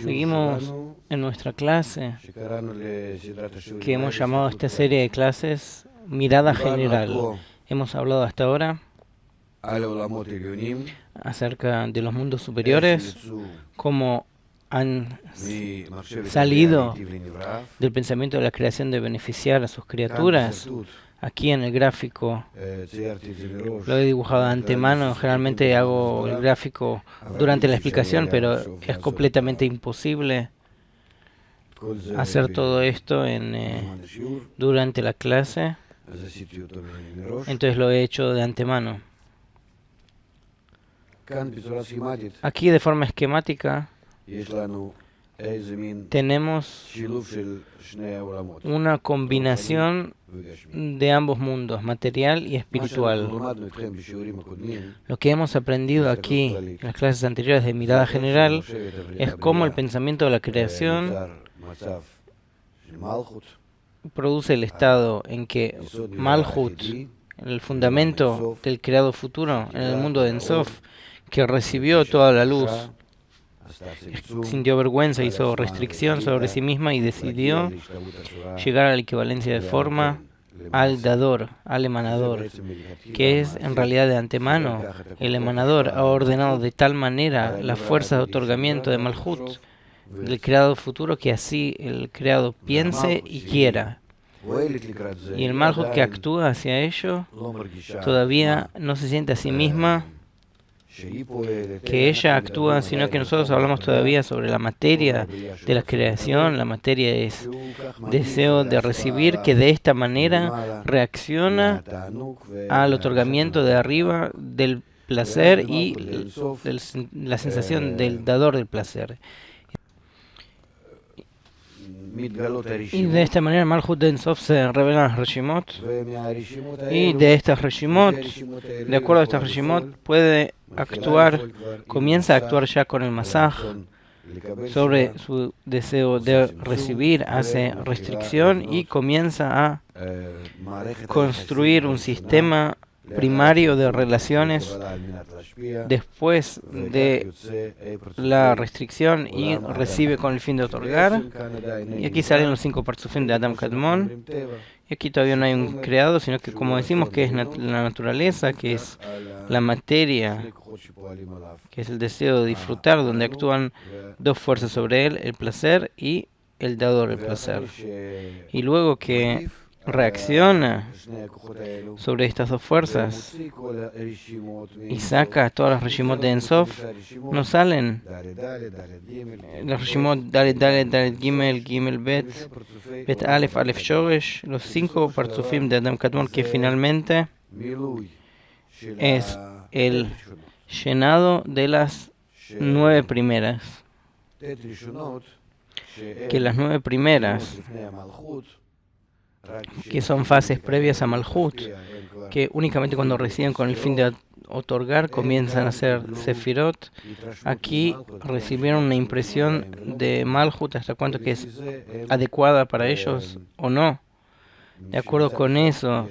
Seguimos en nuestra clase que hemos llamado a esta serie de clases Mirada General. Hemos hablado hasta ahora acerca de los mundos superiores, cómo han salido del pensamiento de la creación de beneficiar a sus criaturas. Aquí en el gráfico lo he dibujado de antemano. Generalmente hago el gráfico durante la explicación, pero es completamente imposible hacer todo esto durante la clase. Entonces lo he hecho de antemano. Aquí de forma esquemática tenemos una combinación de ambos mundos, material y espiritual. Lo que hemos aprendido aquí en las clases anteriores de mirada general es cómo el pensamiento de la creación produce el estado en que Malhut, el fundamento del creado futuro en el mundo de Ensof, que recibió toda la luz, sintió vergüenza, hizo restricción sobre sí misma y decidió llegar a la equivalencia de forma al dador, al emanador, que es en realidad de antemano. El emanador ha ordenado de tal manera la fuerza de otorgamiento de Malhut, del creado futuro, que así el creado piense y quiera. Y el Malhut que actúa hacia ello todavía no se siente a sí misma que ella actúa, sino que nosotros hablamos todavía sobre la materia de la creación. La materia es deseo de recibir, que de esta manera reacciona al otorgamiento de arriba del placer y la sensación del dador del placer. Y de esta manera Malhut de Ensof se revelan las Reshimot, y de estas Reshimot, de acuerdo a estas Reshimot, puede actuar, comienza a actuar ya con el masaj sobre su deseo de recibir, hace restricción y comienza a construir un sistema primario de relaciones después de la restricción y recibe con el fin de otorgar. Y aquí salen los 5 parzufim de Adam Kadmon. Y aquí todavía no hay un creado, sino que, como decimos, que es la naturaleza, que es la materia, que es el deseo de disfrutar, donde actúan dos fuerzas sobre él, el placer y el dador del placer. Y luego que reacciona sobre estas dos fuerzas y saca todas las Reshimot de Ensof, nos salen las Reshimot Dalet Dalet Dalet Gimel Gimel Bet Bet Alef Alef Shoresh, los 5 parzufim de Adam Kadmon, que finalmente es el llenado de las 9 primeras, que las 9 primeras, que son fases previas a Malhut, que únicamente cuando reciben con el fin de otorgar comienzan a ser Sefirot. Aquí recibieron una impresión de Malhut hasta cuánto que es adecuada para ellos o no. De acuerdo con eso,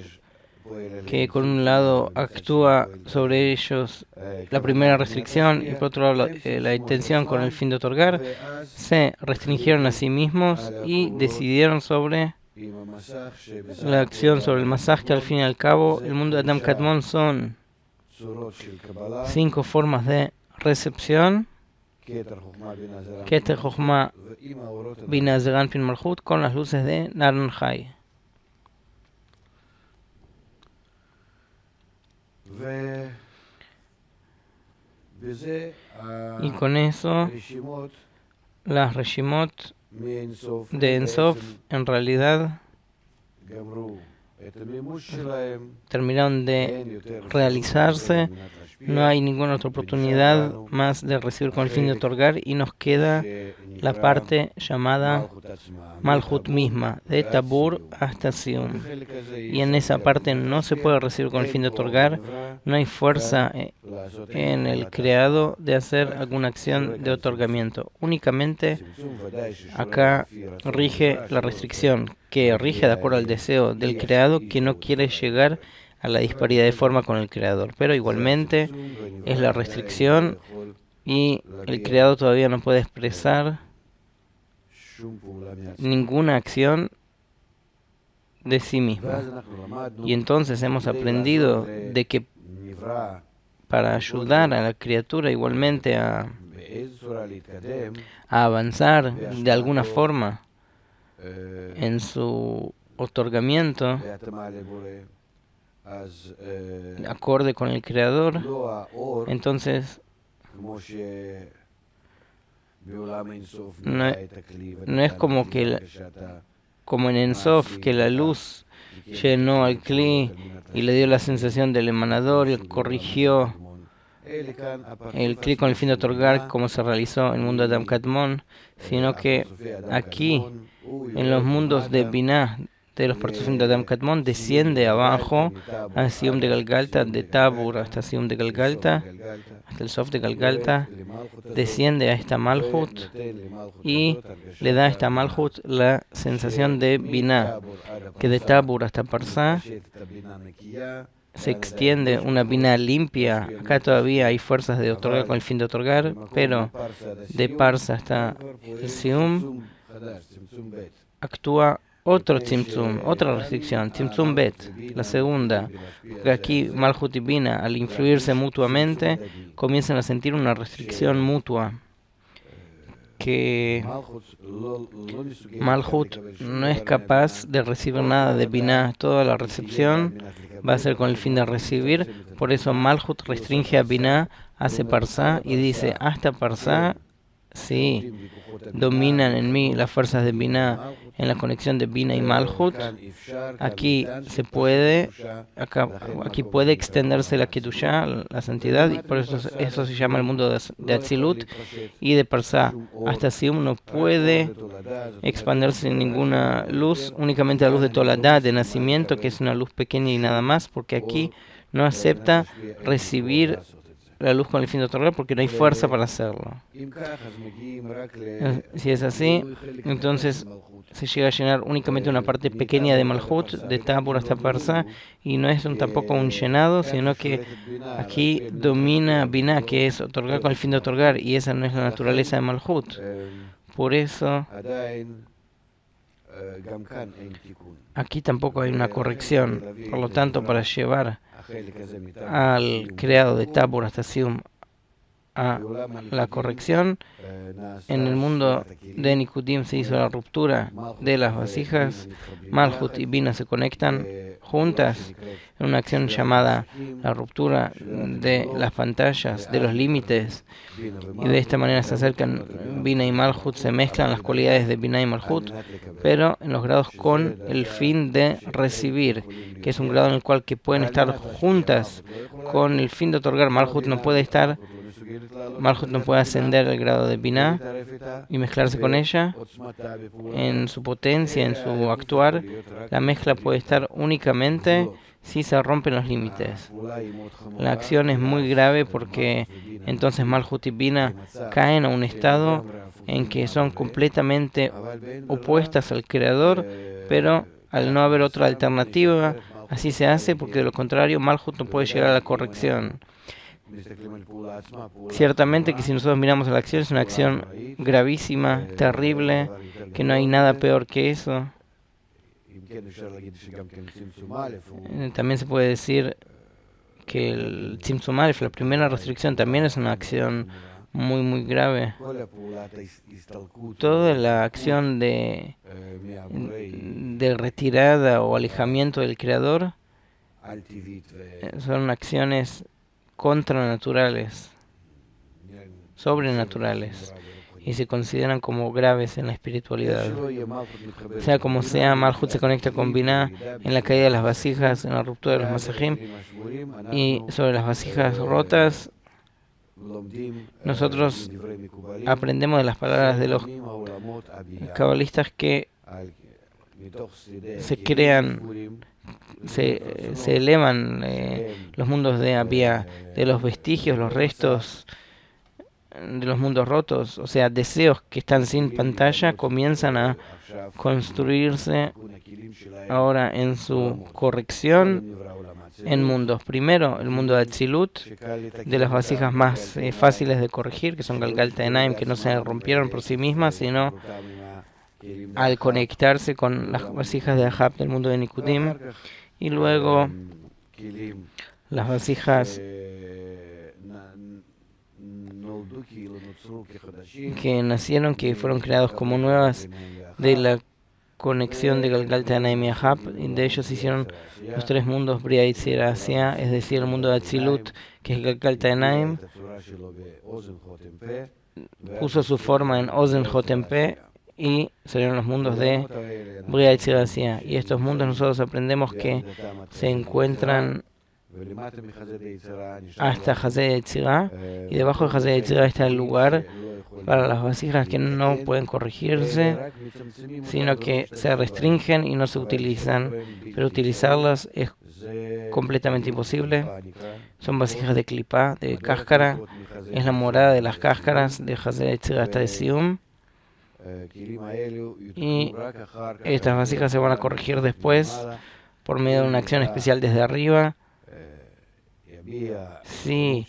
que con un lado actúa sobre ellos la primera restricción y por otro lado la intención con el fin de otorgar, se restringieron a sí mismos y decidieron sobre la acción sobre el masaj, que al fin y al cabo el mundo de Adam Kadmon son 5 formas de recepción: Keter Chochma Bina Zeran Pin Malhut, con las luces de Naranjai. Y con eso las Reshimot de Ensof en realidad terminaron de realizarse. No hay ninguna otra oportunidad más de recibir con el fin de otorgar, y nos queda la parte llamada Malhut misma, de Tabur hasta Sium. Y en esa parte no se puede recibir con el fin de otorgar, no hay fuerza en el creado de hacer alguna acción de otorgamiento. Únicamente acá rige la restricción, que rige de acuerdo al deseo del creado, que no quiere llegar a la disparidad de forma con el creador, pero igualmente es la restricción y el creador todavía no puede expresar ninguna acción de sí mismo. Y entonces hemos aprendido de que para ayudar a la criatura igualmente a avanzar de alguna forma en su otorgamiento acorde con el creador, entonces no es como como en Ein Sof, que la luz llenó al Kli y le dio la sensación del emanador y corrigió el Kli con el fin de otorgar como se realizó en el mundo de Adam Kadmon, sino que aquí, en los mundos de Binah, de los participantes de Adam Kadmon, desciende abajo a Sium de Galgalta, de Tabur hasta Sium de Galgalta, hasta el Sof de Galgalta, desciende a esta Malhut y le da a esta Malhut la sensación de Binah, que de Tabur hasta Parsá se extiende una Binah limpia. Acá todavía hay fuerzas de otorgar con el fin de otorgar, pero de Parsa hasta el Sium actúa otro Tzimtzum, otra restricción, Tzimtzum Bet, la segunda, porque aquí Malhut y Binah, al influirse mutuamente, comienzan a sentir una restricción mutua, que Malhut no es capaz de recibir nada de Binah, toda la recepción va a ser con el fin de recibir, por eso Malhut restringe a Binah, hace Parsá y dice, hasta Parsá, sí, dominan en mí las fuerzas de Binah en la conexión de Binah y Malhut. Aquí se puede, aquí puede extenderse la Kedushá, la santidad, y por eso se llama el mundo de Atzilut, y de Parsá hasta Sium no puede expandirse ninguna luz, únicamente la luz de Toladá, de nacimiento, que es una luz pequeña y nada más, porque aquí no acepta recibir la luz con el fin de otorgar porque no hay fuerza para hacerlo. Si es así, entonces se llega a llenar únicamente una parte pequeña de Malhut, de Tabur hasta Parsa, y no es tampoco un llenado, sino que aquí domina Binah, que es otorgar con el fin de otorgar, y esa no es la naturaleza de Malhut. Por eso, aquí tampoco hay una corrección. Por lo tanto, para llevar al creado de Tabur hasta Sium a la corrección, en el mundo de Nikudim se hizo la ruptura de las vasijas. Malhut y Binah se conectan juntas en una acción llamada la ruptura de las pantallas, de los límites, y de esta manera se acercan Binah y Malhut, se mezclan las cualidades de Binah y Malhut, pero en los grados con el fin de recibir, que es un grado en el cual que pueden estar juntas con el fin de otorgar. Malhut no puede ascender al grado de Binah y mezclarse con ella en su potencia, en su actuar. La mezcla puede estar únicamente si se rompen los límites. La acción es muy grave porque entonces Malhut y Binah caen a un estado en que son completamente opuestas al Creador, pero al no haber otra alternativa, así se hace porque de lo contrario Malhut no puede llegar a la corrección. Ciertamente que si nosotros miramos a la acción, es una acción gravísima, terrible, que no hay nada peor que eso. También se puede decir que el Tzimtzum Aleph, la primera restricción, también es una acción muy grave. Toda la acción de retirada o alejamiento del Creador son acciones contranaturales, sobrenaturales, y se consideran como graves en la espiritualidad. Sea como sea, Malhut se conecta con Binah en la caída de las vasijas, en la ruptura de los masajim, y sobre las vasijas rotas, nosotros aprendemos de las palabras de los cabalistas que se crean, se elevan los mundos de Abia, de los vestigios, los restos de los mundos rotos, o sea, deseos que están sin pantalla, comienzan a construirse ahora en su corrección en mundos. Primero, el mundo de Atzilut, de las vasijas más fáciles de corregir, que son Galgalta Enaim, que no se rompieron por sí mismas, sino al conectarse con las vasijas de Ahab del mundo de Nikudim. Y luego, las vasijas que nacieron, que fueron creados como nuevas de la conexión de Galgalta Enaim y Ahab, y de ellos se hicieron los tres mundos Bria Yetzirah Asiya, es decir, el mundo de Atzilut, que es Galgalta Enaim, puso su forma en Ozen Jotempe y salieron los mundos de Bria Yetzirah Asiya. Y estos mundos nosotros aprendemos que se encuentran hasta Hazé Yetzirah, y debajo de Hazé Yetzirah está el lugar para las vasijas que no pueden corregirse, sino que se restringen y no se utilizan, pero utilizarlas es completamente imposible. Son vasijas de clipá, de cáscara, es la morada de las cáscaras de Hazé Yetzirah hasta de Sium, y estas vasijas se van a corregir después por medio de una acción especial desde arriba. Si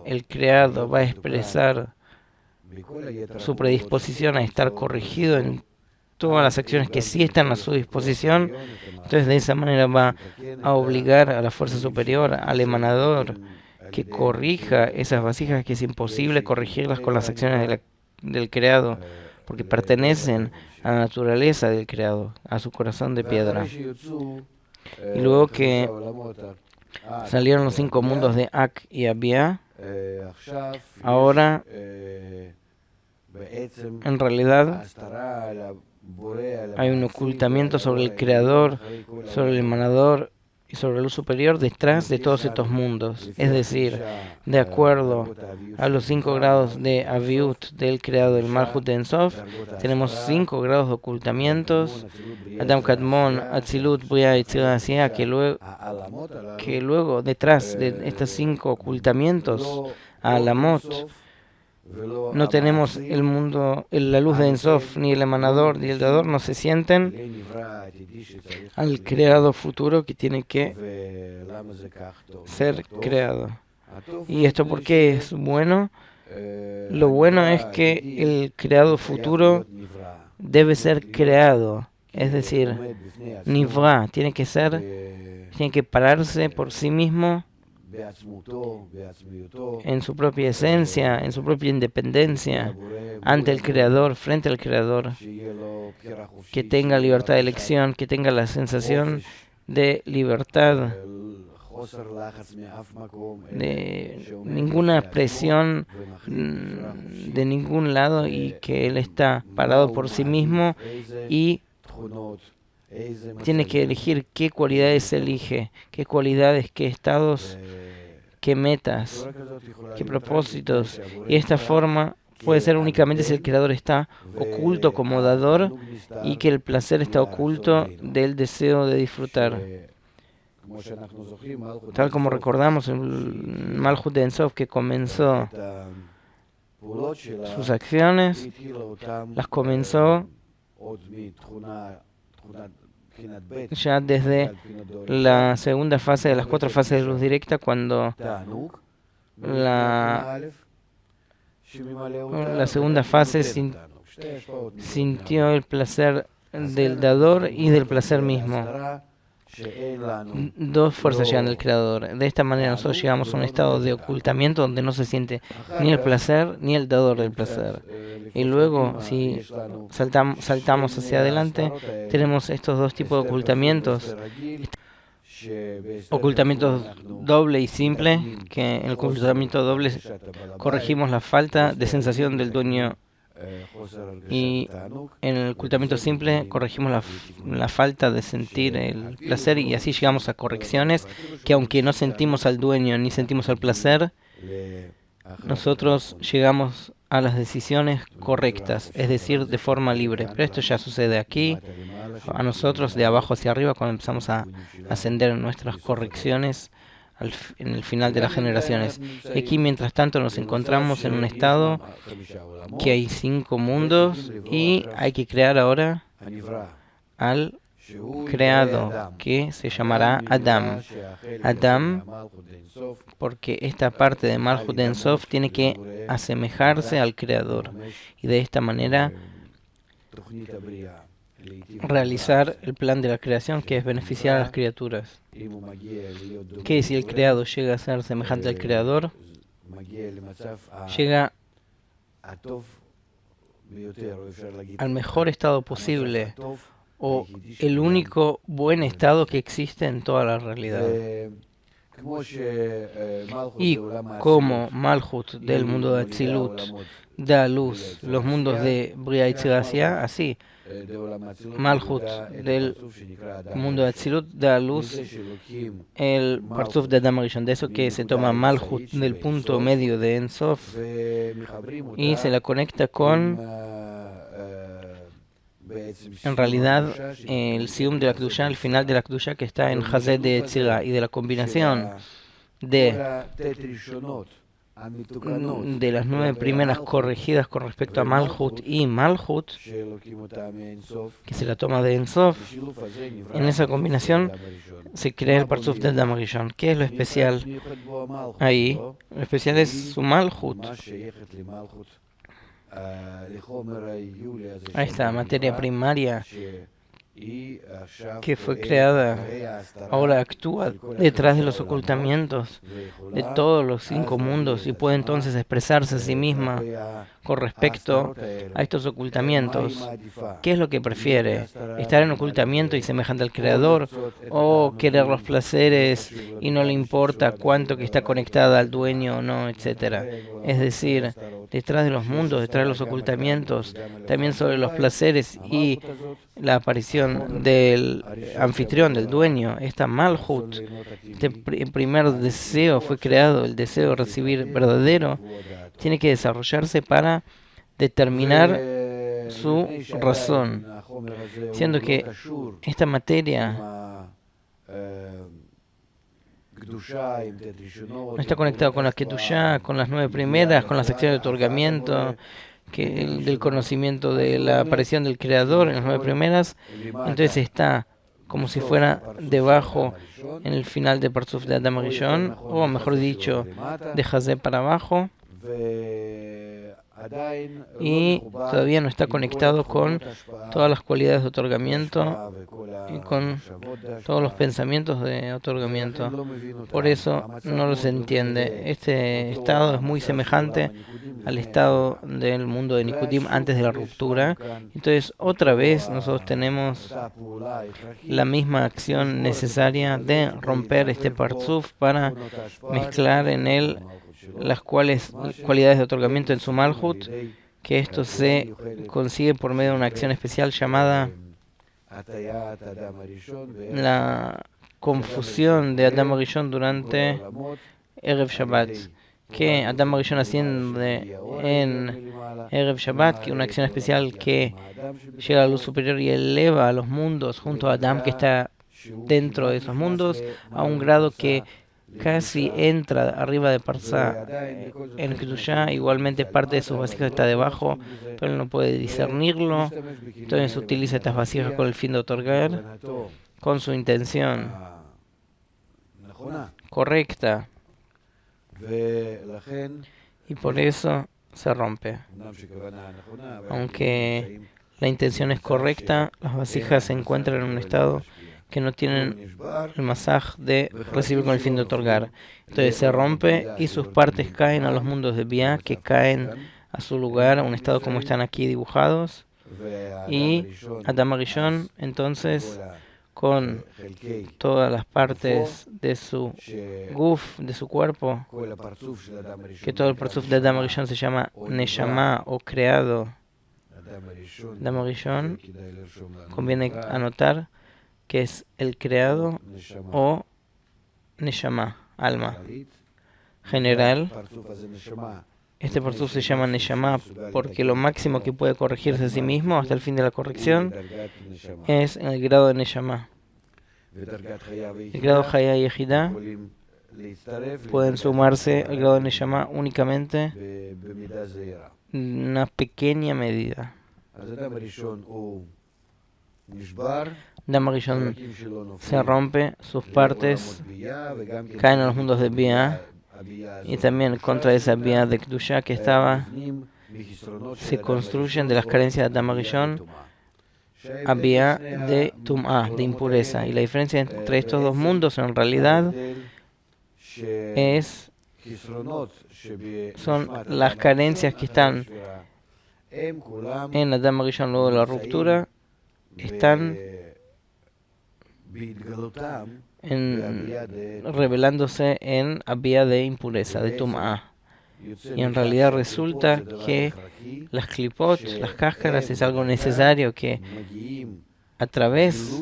el creado va a expresar su predisposición a estar corregido en todas las acciones que sí están a su disposición, entonces de esa manera va a obligar a la fuerza superior, al emanador, que corrija esas vasijas que es imposible corregirlas con las acciones del creado, porque pertenecen a la naturaleza del creado, a su corazón de piedra. Y luego que salieron los 5 mundos de Ak y Abia, ahora en realidad hay un ocultamiento sobre el creador, sobre el emanador y sobre la luz superior detrás de todos estos mundos. Es decir, de acuerdo a los 5 grados de Aviut del creado del Malchut de Ensof, tenemos 5 grados de ocultamientos. Adam Kadmon, Atzilut, Bria Yetzirah Asiya, que luego detrás de estos 5 ocultamientos, a Alamot, no tenemos el mundo, la luz de Ensof, ni el emanador ni el dador no se sienten al creado futuro que tiene que ser creado. ¿Y esto por qué es bueno? Lo bueno es que el creado futuro debe ser creado, es decir, Nivra, tiene que pararse por sí mismo en su propia esencia, en su propia independencia, ante el Creador, frente al Creador, que tenga libertad de elección, que tenga la sensación de libertad, de ninguna presión de ningún lado, y que él está parado por sí mismo y tiene que elegir qué cualidades elige, qué cualidades, qué estados, qué metas, qué propósitos. Y esta forma puede ser únicamente si el creador está oculto como dador y que el placer está oculto del deseo de disfrutar. Tal como recordamos, el Malchut de Ensof, que comenzó sus acciones, las comenzó ya desde la segunda fase de las 4 fases de luz directa, cuando la segunda fase sintió el placer del dador y del placer mismo. 2 fuerzas llegan del creador. De esta manera nosotros llegamos a un estado de ocultamiento donde no se siente ni el placer ni el dador del placer. Y luego, si saltamos hacia adelante, tenemos estos 2 tipos de ocultamientos. Ocultamiento doble y simple, que en el ocultamiento doble corregimos la falta de sensación del dueño, y en el ocultamiento simple corregimos la falta de sentir el placer, y así llegamos a correcciones que, aunque no sentimos al dueño ni sentimos al placer, nosotros llegamos a las decisiones correctas, es decir, de forma libre. Pero esto ya sucede aquí, a nosotros, de abajo hacia arriba, cuando empezamos a ascender en nuestras correcciones en el final de las generaciones. Y aquí, mientras tanto, nos encontramos en un estado que hay 5 mundos y hay que crear ahora al creado, que se llamará Adam. Adam, porque esta parte de Malhut En Sof tiene que asemejarse al creador y de esta manera realizar el plan de la creación, que es beneficiar a las criaturas. Que si el creado llega a ser semejante al creador, llega al mejor estado posible, o el único buen estado que existe en toda la realidad. Y como Malhut del mundo de Atzilut da a luz los mundos de Bria y Tzilasia, así Malhut del mundo de Atzilut da a luz el Parzuf de Adam Rishon. De eso que se toma Malhut del punto medio de En Sof y se la conecta con, en realidad, el Sium de la Kedusha, el final de la Kedusha, que está en Hazed de Tzira, y de la combinación de las 9 primeras corregidas con respecto a Malhut y Malhut, que se la toma de En Sof. En esa combinación se crea el Parzuf de Adam Rishon. ¿Qué es lo especial ahí? Lo especial es su Malhut. A esta materia primaria que fue creada ahora actúa detrás de los ocultamientos de todos los 5 mundos y puede entonces expresarse a sí misma con respecto a estos ocultamientos. ¿Qué es lo que prefiere? ¿Estar en ocultamiento y semejante al Creador, o querer los placeres y no le importa cuánto que está conectada al dueño o no, etcétera? Es decir, detrás de los mundos, detrás de los ocultamientos, también sobre los placeres y la aparición del anfitrión, del dueño, esta Malhut, este primer deseo fue creado, el deseo de recibir verdadero, tiene que desarrollarse para determinar su razón, siendo que esta materia no está conectada con la Kedushá, con las 9 primeras, con las acciones de otorgamiento, del conocimiento de la aparición del Creador en las 9 primeras. Entonces está como si fuera debajo en el final de Parzuf de Adam Rishon, o mejor dicho, de Hazé para abajo, y todavía no está conectado con todas las cualidades de otorgamiento y con todos los pensamientos de otorgamiento. Por eso no los entiende. Este estado es muy semejante al estado del mundo de Nikutim antes de la ruptura. Entonces, otra vez nosotros tenemos la misma acción necesaria de romper este Parzuf para mezclar en él las cualidades de otorgamiento en su Malhut, que esto se consigue por medio de una acción especial llamada la confusión de Adam Rishon durante Erev Shabbat, que Adam Rishon asciende en Erev Shabbat, que es una acción especial que llega a la luz superior y eleva a los mundos junto a Adam, que está dentro de esos mundos, a un grado que casi entra arriba de Parsa en Kedushá. Igualmente parte de sus vasijas está debajo, pero él no puede discernirlo. Entonces utiliza estas vasijas con el fin de otorgar, con su intención correcta, y por eso se rompe. Aunque la intención es correcta, las vasijas se encuentran en un estado que no tienen el masaj de recibir con el fin de otorgar. Entonces se rompe y sus partes caen a los mundos de Bia, que caen a su lugar, a un estado como están aquí dibujados. Y Adam Rishon, entonces, con todas las partes de su guf, de su cuerpo, que todo el parzuf de Adam Rishon se llama Neshama o creado. Adam Rishon, conviene anotar que es el creado o Neshama, alma. General, este parzuf se llama Neshama porque lo máximo que puede corregirse a sí mismo hasta el fin de la corrección es en el grado de Neshama. El grado Chaya y Ejidá pueden sumarse al grado de Neshama únicamente en una pequeña medida. Adam Rishon se rompe, sus partes caen a los mundos de Bia y también contra esa Bia de Kedusha que estaba, se construyen de las carencias de Adam Rishon a Bia de Tum'ah, de impureza. Y la diferencia entre estos dos mundos en realidad son las carencias que están en Adam Rishon luego de la ruptura, están revelándose en Abia de impureza, de Tum'ah. Y en realidad resulta que las klipot, las cáscaras, es algo necesario que a través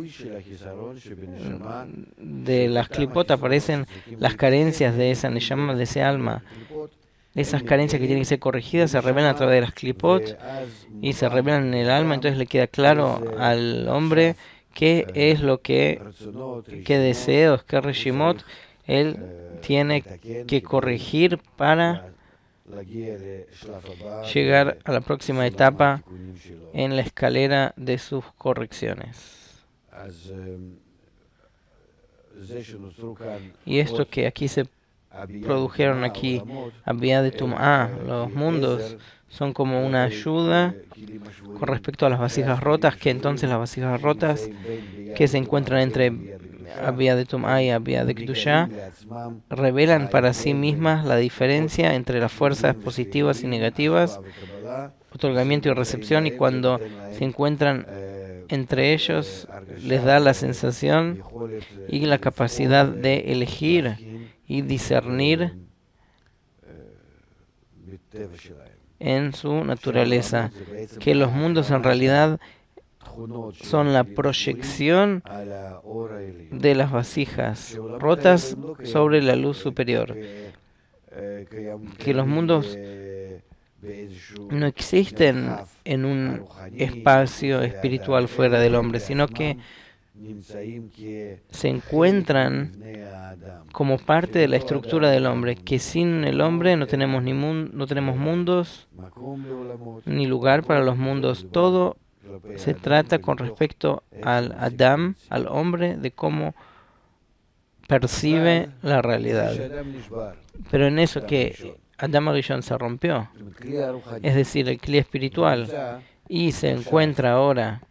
de las klipot aparecen las carencias de esa neshama, de ese alma. Esas carencias que tienen que ser corregidas se revelan a través de las klipot y se revelan en el alma, entonces le queda claro al hombre qué es lo qué deseos, qué reshimot él tiene que corregir para llegar a la próxima etapa en la escalera de sus correcciones. Y esto que aquí se produjeron aquí, Abia de Tum'ah, los mundos, son como una ayuda con respecto a las vasijas rotas, que entonces las vasijas rotas que se encuentran entre Abia de Tum'ah y Abia de Kedusha revelan para sí mismas la diferencia entre las fuerzas positivas y negativas, otorgamiento y recepción, y cuando se encuentran entre ellos les da la sensación y la capacidad de elegir y discernir en su naturaleza, que los mundos en realidad son la proyección de las vasijas rotas sobre la luz superior, que los mundos no existen en un espacio espiritual fuera del hombre, sino que se encuentran como parte de la estructura del hombre, que sin el hombre no tenemos no tenemos mundos ni lugar para los mundos. Todo se trata con respecto al Adam, al hombre, de cómo percibe la realidad. Pero en eso que Adam Rishon se rompió, es decir, el Kli espiritual, y se encuentra ahora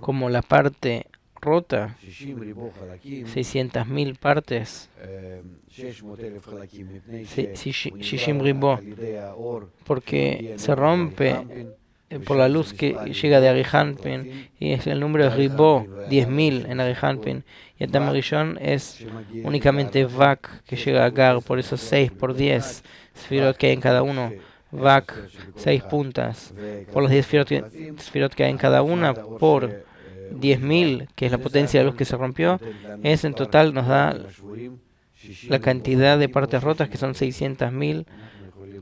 como la parte rota, 600.000 partes, Shishim Ribó, porque se rompe por la luz que llega de Arihanpin, y es el número de Ribó, 10.000 en Arihanpin, y Adam Rishon es únicamente Vak, que llega a Gar, por eso 6 por 10 sefirot que hay en cada uno. Vak, 6 puntas, por los 10 sefirot que hay en cada una, por 10.000, que es la potencia de luz que se rompió, es en total nos da la cantidad de partes rotas, que son 600.000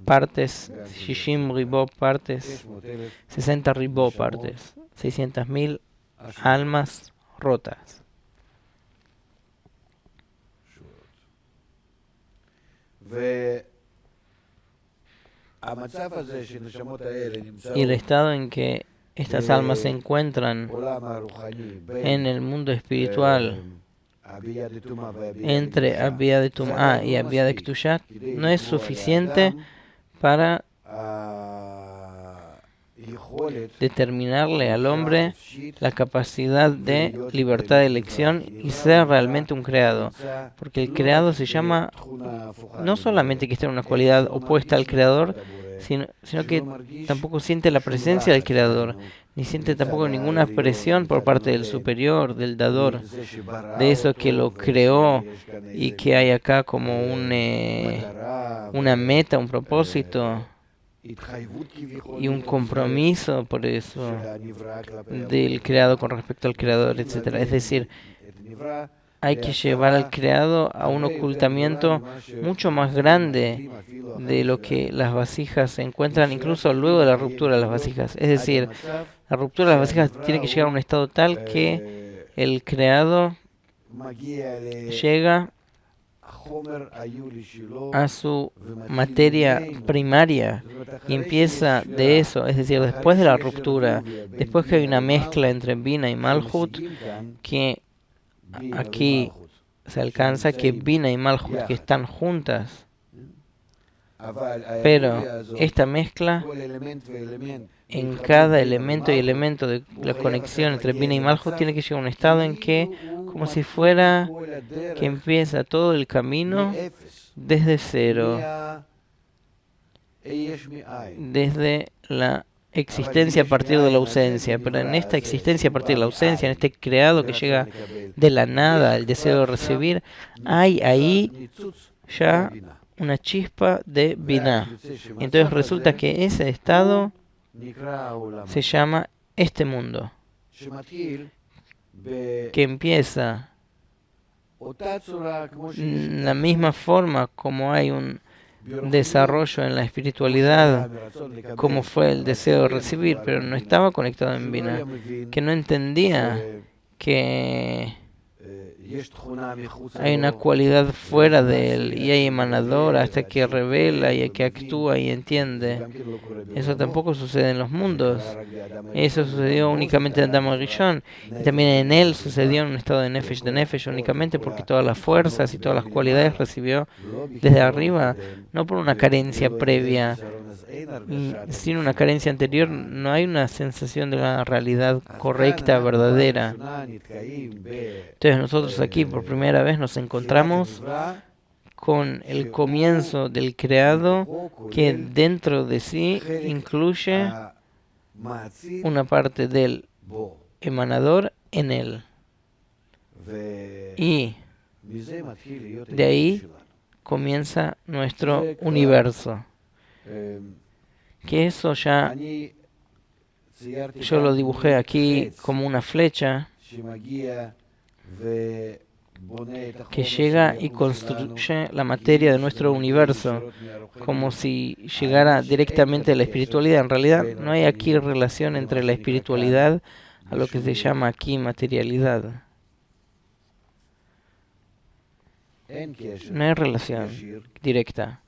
partes, Shishim Ribó partes, 60 Ribó partes, 600.000 almas rotas. Y el estado en que estas almas se encuentran en el mundo espiritual, entre Abia de Tum'ah y Abia de Kedusha, no es suficiente para determinarle al hombre la capacidad de libertad de elección y ser realmente un creado, porque el creado se llama no solamente que está en una cualidad opuesta al creador, sino que tampoco siente la presencia del creador, ni siente tampoco ninguna presión por parte del superior, del dador, de eso que lo creó y que hay acá como una meta, un propósito y un compromiso por eso del creado con respecto al creador, etcétera. Es decir, hay que llevar al creado a un ocultamiento mucho más grande de lo que las vasijas se encuentran, incluso luego de la ruptura de las vasijas. Es decir, la ruptura de las vasijas tiene que llegar a un estado tal que el creado llega a su materia primaria y empieza de eso, es decir, después de la ruptura, después que hay una mezcla entre Bina y Malhut, que aquí se alcanza que Bina y Malhut que están juntas, pero esta mezcla en cada elemento y elemento de la conexión entre Bina y Malhut tiene que llegar a un estado en que, como si fuera que empieza todo el camino desde cero, desde la existencia a partir de la ausencia, pero en esta existencia a partir de la ausencia, en este creado que llega de la nada, el deseo de recibir, hay ahí ya una chispa de Binah. Entonces resulta que ese estado se llama este mundo, que empieza la misma forma como hay un desarrollo en la espiritualidad, como fue el deseo de recibir, pero no estaba conectado en Binah, que no entendía que hay una cualidad fuera de él y hay emanador hasta que revela y que actúa y entiende. Eso tampoco sucede en los mundos. Eso sucedió únicamente en Adam Rishon. Y también en él sucedió en un estado de Nefesh únicamente porque todas las fuerzas y todas las cualidades recibió desde arriba, no por una carencia previa. Sin una carencia anterior no hay una sensación de la realidad correcta, verdadera. Entonces nosotros aquí por primera vez nos encontramos con el comienzo del creado que dentro de sí incluye una parte del emanador en él. Y de ahí comienza nuestro universo. Que eso ya yo lo dibujé aquí como una flecha que llega y construye la materia de nuestro universo, como si llegara directamente a la espiritualidad. En realidad no hay aquí relación entre la espiritualidad a lo que se llama aquí materialidad. No hay relación directa,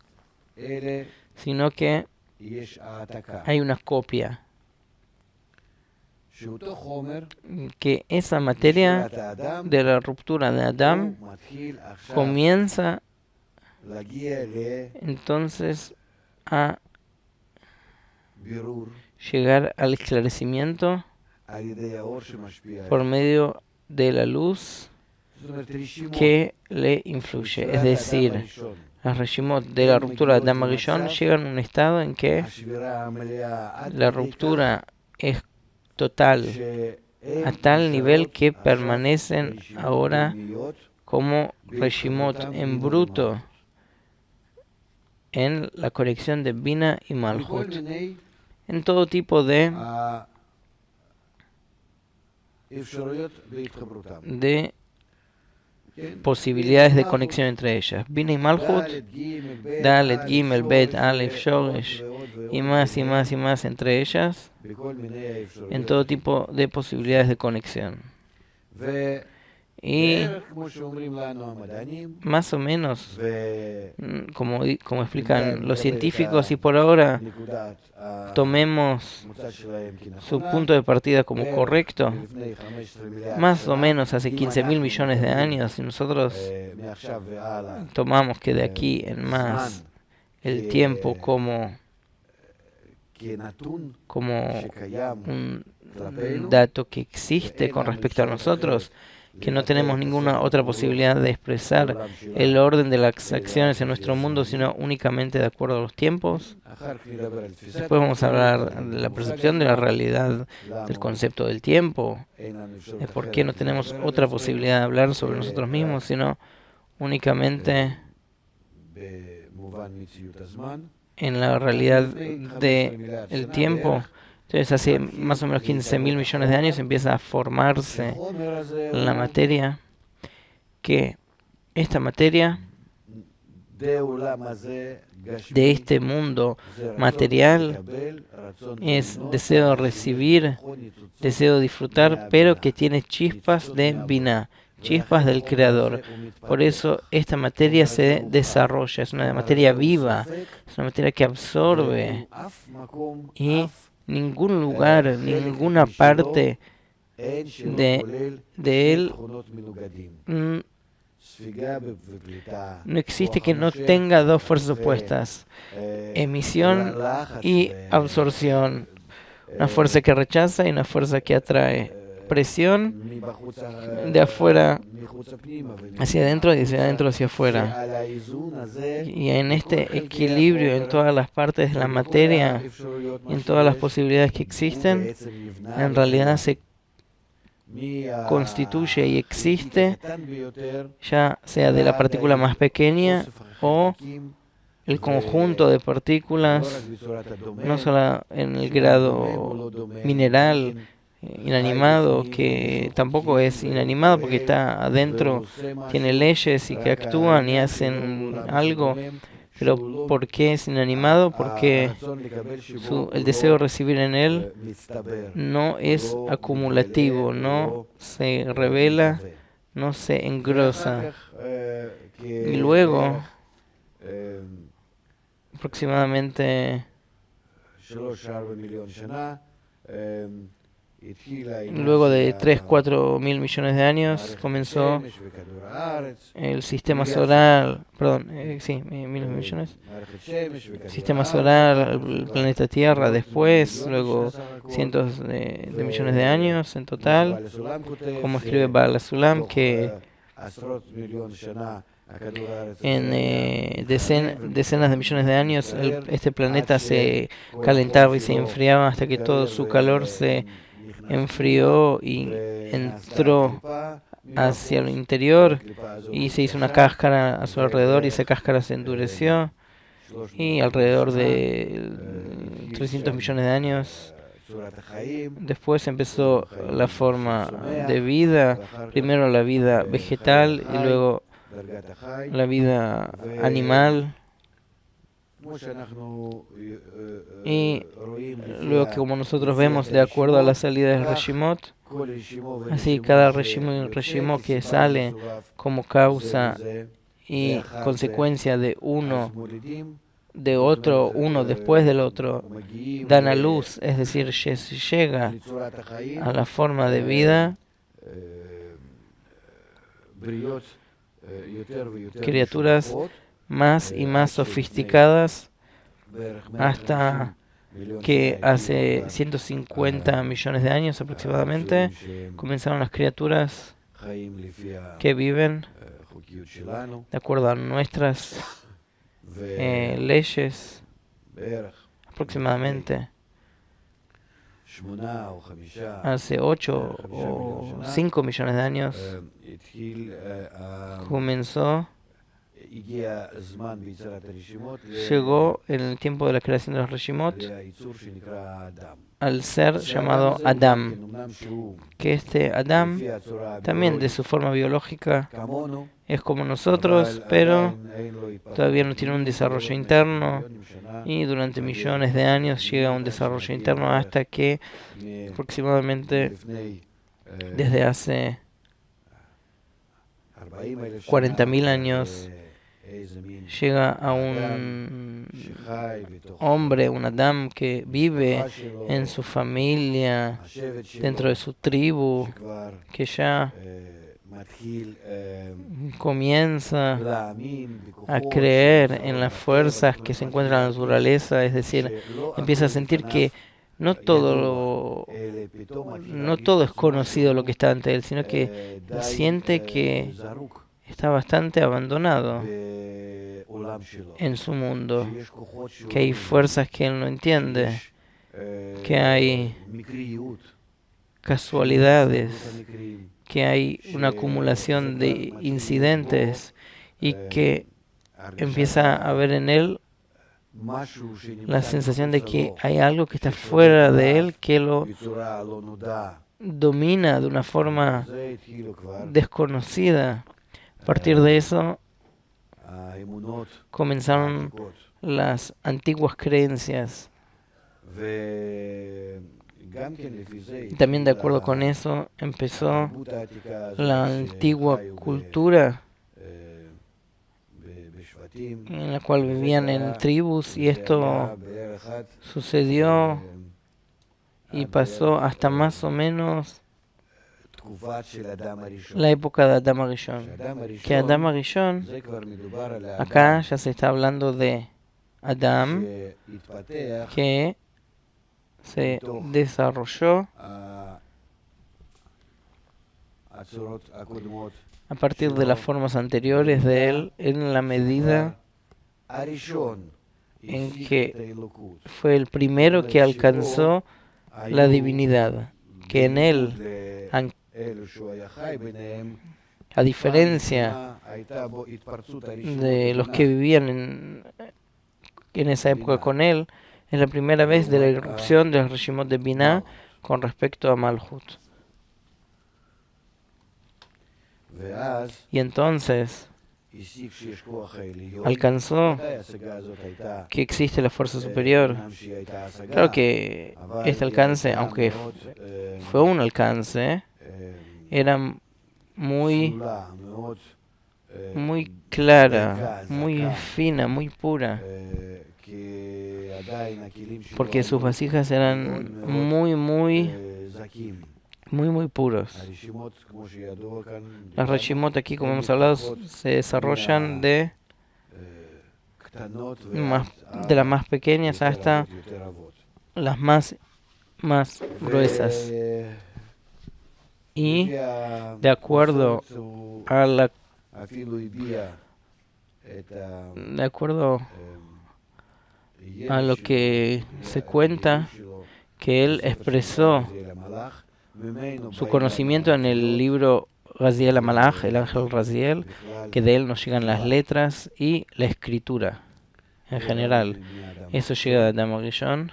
sino que hay una copia, que esa materia de la ruptura de Adam comienza entonces a llegar al esclarecimiento por medio de la luz que le influye. Es decir, las Reshimot de la ruptura de Adam Rishon llegan a un estado en que la ruptura es total, a tal nivel que permanecen ahora como Reshimot en bruto en la conexión de Bina y Malhut, en todo tipo de posibilidades de conexión entre ellas. Bina y Malhut, Dalet, Gimel, Bet, Aleph, Shoresh, y más y más y más entre ellas, en todo tipo de posibilidades de conexión. Y más o menos, como explican los científicos, y por ahora tomemos su punto de partida como correcto, más o menos hace 15.000 millones de años, y nosotros tomamos que de aquí en más el tiempo como un dato que existe con respecto a nosotros, que no tenemos ninguna otra posibilidad de expresar el orden de las acciones en nuestro mundo, sino únicamente de acuerdo a los tiempos. Después vamos a hablar de la percepción de la realidad, del concepto del tiempo, de por qué no tenemos otra posibilidad de hablar sobre nosotros mismos, sino únicamente en la realidad del tiempo. Entonces, hace más o menos 15.000 millones de años empieza a formarse la materia, que esta materia de este mundo material es deseo de recibir, deseo de disfrutar, pero que tiene chispas de Binah, chispas del Creador. Por eso esta materia se desarrolla, es una materia viva, es una materia que absorbe, y ningún lugar, ninguna parte de él no existe que no tenga dos fuerzas opuestas: emisión y absorción. Una fuerza que rechaza y una fuerza que atrae. Presión de afuera hacia adentro y de adentro hacia afuera. Y en este equilibrio en todas las partes de la materia, en todas las posibilidades que existen, en realidad se constituye y existe, ya sea de la partícula más pequeña o el conjunto de partículas, no solo en el grado mineral, inanimado, que tampoco es inanimado porque está adentro, tiene leyes y que actúan y hacen algo. Pero ¿por qué es inanimado? Porque el deseo de recibir en él no es acumulativo, no se revela, no se engrosa. Y luego, aproximadamente luego de 3-4 mil millones de años, comenzó el sistema solar, perdón, sí, miles de millones, sistema solar, el planeta Tierra, después, luego cientos de millones de años en total, como escribe Baal HaSulam, que en decenas de millones de años este planeta se calentaba y se enfriaba hasta que todo su calor se enfrió y entró hacia el interior y se hizo una cáscara a su alrededor y esa cáscara se endureció, y alrededor de 300 millones de años después empezó la forma de vida, primero la vida vegetal y luego la vida animal, y luego que como nosotros vemos de acuerdo a la salida del Reshimot, así cada Reshimot que sale como causa y consecuencia de uno, de otro, uno después del otro, dan a luz, es decir, llega a la forma de vida, criaturas más y más sofisticadas, hasta que hace 150 millones de años aproximadamente comenzaron las criaturas que viven de acuerdo a nuestras leyes. Aproximadamente hace 8 o 5 millones de años comenzó, llegó en el tiempo de la creación de los Reshimot al ser llamado Adam, que este Adam también de su forma biológica es como nosotros, pero todavía no tiene un desarrollo interno, y durante millones de años llega a un desarrollo interno hasta que aproximadamente desde hace 40.000 años llega a un hombre, un Adam, que vive en su familia, dentro de su tribu, que ya comienza a creer en las fuerzas que se encuentran en la naturaleza, es decir, empieza a sentir que no todo es conocido lo que está ante él, sino que siente que está bastante abandonado en su mundo, que hay fuerzas que él no entiende, que hay casualidades, que hay una acumulación de incidentes, y que empieza a ver en él la sensación de que hay algo que está fuera de él, que lo domina de una forma desconocida. A partir de eso comenzaron las antiguas creencias, Y también de acuerdo con eso empezó la antigua cultura en la cual vivían en tribus, y esto sucedió y pasó hasta más o menos la época de Adam Arishon. Que Adam Arishon, acá ya se está hablando de Adam, que se desarrolló a partir de las formas anteriores de él, en la medida en que fue el primero que alcanzó la divinidad, que en él, a diferencia de los que vivían en esa época con él, es la primera vez de la irrupción del Reshimot de Binah con respecto a Malhut. Y entonces alcanzó que existe la fuerza superior. Claro que este alcance, aunque fue un alcance, era muy clara, muy fina, muy pura, porque sus vasijas eran muy puros. Las Reshimot aquí, como hemos hablado, se desarrollan de las más pequeñas hasta las más gruesas. Y de acuerdo a lo que se cuenta, que él expresó su conocimiento en el libro Raziel HaMalach, el ángel Raziel, que de él nos llegan las letras y la escritura en general. Eso llega de Adam Arishon,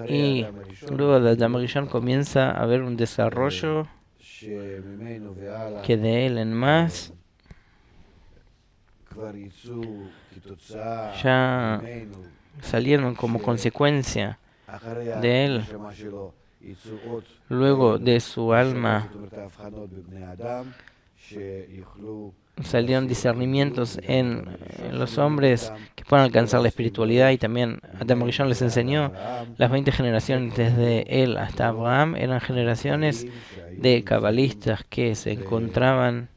y luego de Adam Arishon comienza a haber un desarrollo que de él en más ya salieron como consecuencia de él. Luego de su alma salieron discernimientos en los hombres que puedan alcanzar la espiritualidad, y también Adam Arishon les enseñó. Las 20 generaciones desde él hasta Abraham eran generaciones de cabalistas que se encontraban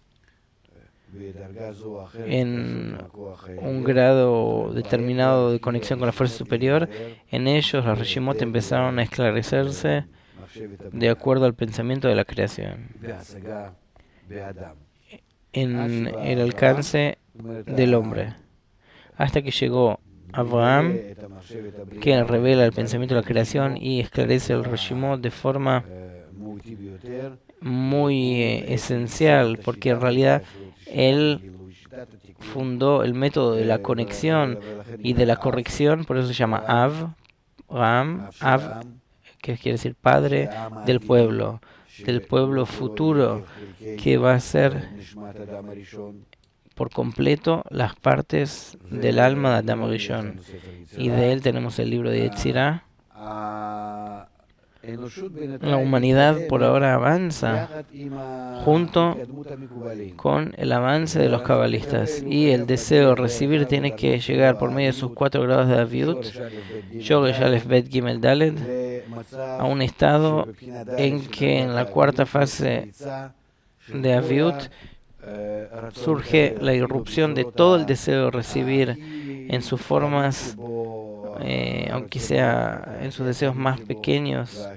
en un grado determinado de conexión con la fuerza superior. En ellos las Reshimot empezaron a esclarecerse de acuerdo al pensamiento de la creación, en el alcance del hombre, hasta que llegó Abraham, que revela el pensamiento de la creación y esclarece el Reshimot de forma muy esencial, porque en realidad él fundó el método de la conexión y de la corrección, por eso se llama Abraham, que quiere decir padre del pueblo futuro, que va a ser por completo las partes del alma de Adam Arishon. Y de él tenemos el libro de Yetzirah. La humanidad por ahora avanza junto con el avance de los cabalistas, y el deseo de recibir tiene que llegar por medio de sus 4 grados de Aviut, Shoresh Aleph Bet Gimel Daled, a un estado en que en la 4ª fase de Aviut surge la irrupción de todo el deseo de recibir en sus formas, aunque sea en sus deseos más pequeños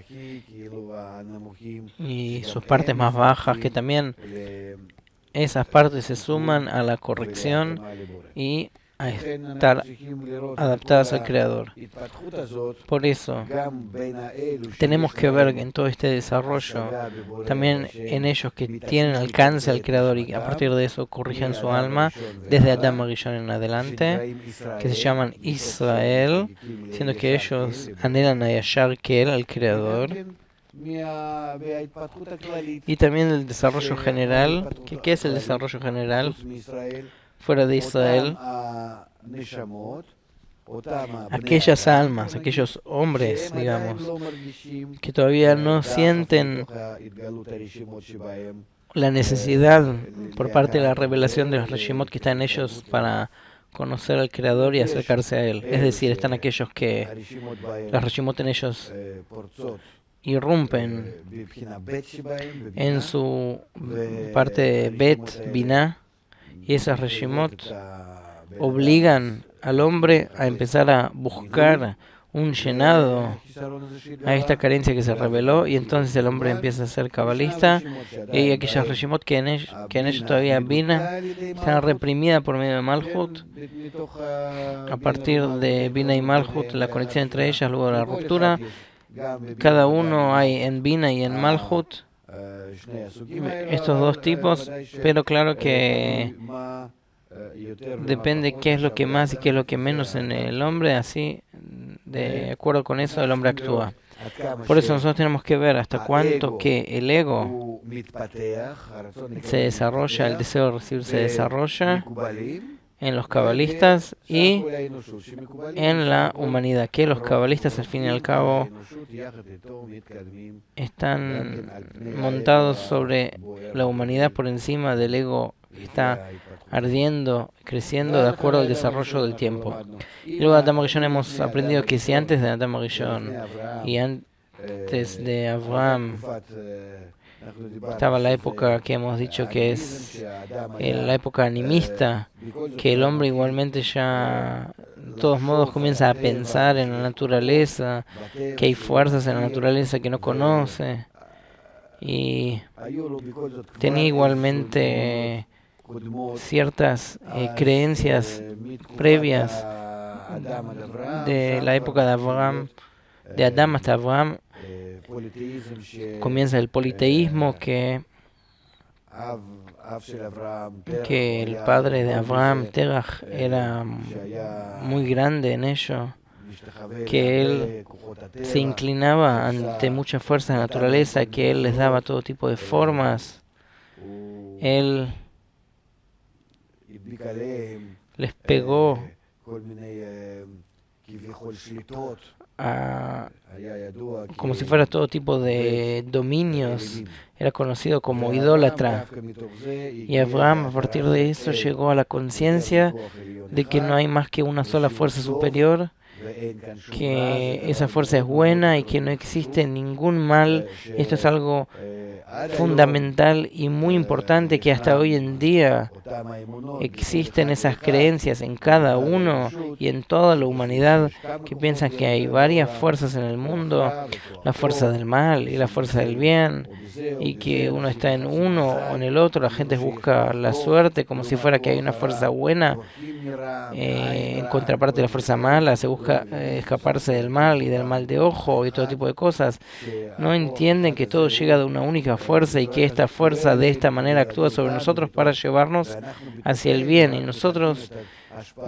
y sus partes más bajas, que también esas partes se suman a la corrección y a estar adaptadas al Creador. Por eso tenemos que ver en todo este desarrollo, también en ellos que tienen alcance al Creador, y a partir de eso corrigen su alma desde Adam Arishon en adelante, que se llaman Israel, siendo que ellos anhelan a Yashar Kel, al Creador. Y también el desarrollo general. ¿Qué es el desarrollo general? Fuera de Israel, aquellas almas, aquellos hombres, digamos, que todavía no sienten la necesidad por parte de la revelación de los Reshimot que está en ellos para conocer al Creador y acercarse a Él. Es decir, están aquellos que las Reshimot en ellos irrumpen en su parte de Bet, Binah, y esas Reshimot obligan al hombre a empezar a buscar un llenado a esta carencia que se reveló, y entonces el hombre empieza a ser cabalista, y aquellas Reshimot que en ellos todavía Bina están reprimidas por medio de Malhut. A partir de Bina y Malhut, la conexión entre ellas, luego de la ruptura, cada uno hay en Bina y en Malhut estos dos tipos, pero claro que depende qué es lo que más y qué es lo que menos en el hombre, así de acuerdo con eso el hombre actúa. Por eso nosotros tenemos que ver hasta cuánto que el ego se desarrolla, el deseo de recibir se desarrolla en los cabalistas y en la humanidad, que los cabalistas al fin y al cabo están montados sobre la humanidad por encima del ego que está ardiendo, creciendo de acuerdo al desarrollo del tiempo. Y luego de Adam Rishon hemos aprendido que si antes de Adam Rishon y antes de Abraham estaba la época que hemos dicho que es la época animista, que el hombre igualmente ya de todos modos comienza a pensar en la naturaleza, que hay fuerzas en la naturaleza que no conoce, y tenía igualmente ciertas creencias previas de la época de Abraham, de Adán hasta Abraham. Comienza el politeísmo, que el padre de Abraham, Terach, era muy grande en ello, que él se inclinaba ante muchas fuerzas de la naturaleza, que él les daba todo tipo de formas. Él les pegó como si fuera todo tipo de dominios. Era conocido como idólatra. Y Abraham, a partir de eso, llegó a la conciencia de que no hay más que una sola fuerza superior, que esa fuerza es buena y que no existe ningún mal. Esto es algo fundamental y muy importante, que hasta hoy en día existen esas creencias en cada uno y en toda la humanidad, que piensan que hay varias fuerzas en el mundo, la fuerza del mal y la fuerza del bien, y que uno está en uno o en el otro. La gente busca la suerte como si fuera que hay una fuerza buena en contraparte de la fuerza mala. Se busca escaparse del mal y del mal de ojo y todo tipo de cosas. No entienden que todo llega de una única fuerza, y que esta fuerza de esta manera actúa sobre nosotros para llevarnos hacia el bien, y nosotros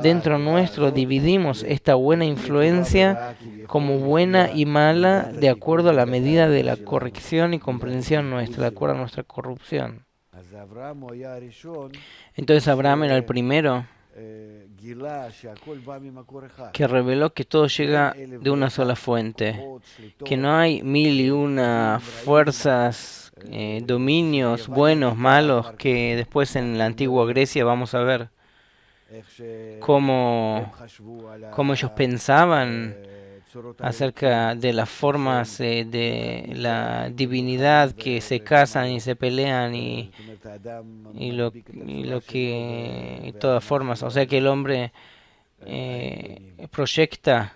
dentro nuestro dividimos esta buena influencia como buena y mala de acuerdo a la medida de la corrección y comprensión nuestra, de acuerdo a nuestra corrupción. Entonces Abraham era el primero que reveló que todo llega de una sola fuente, que no hay mil y una fuerzas, dominios buenos, malos, que después en la antigua Grecia vamos a ver cómo ellos pensaban acerca de las formas de la divinidad, que se casan y se pelean y lo que de todas formas, o sea que el hombre proyecta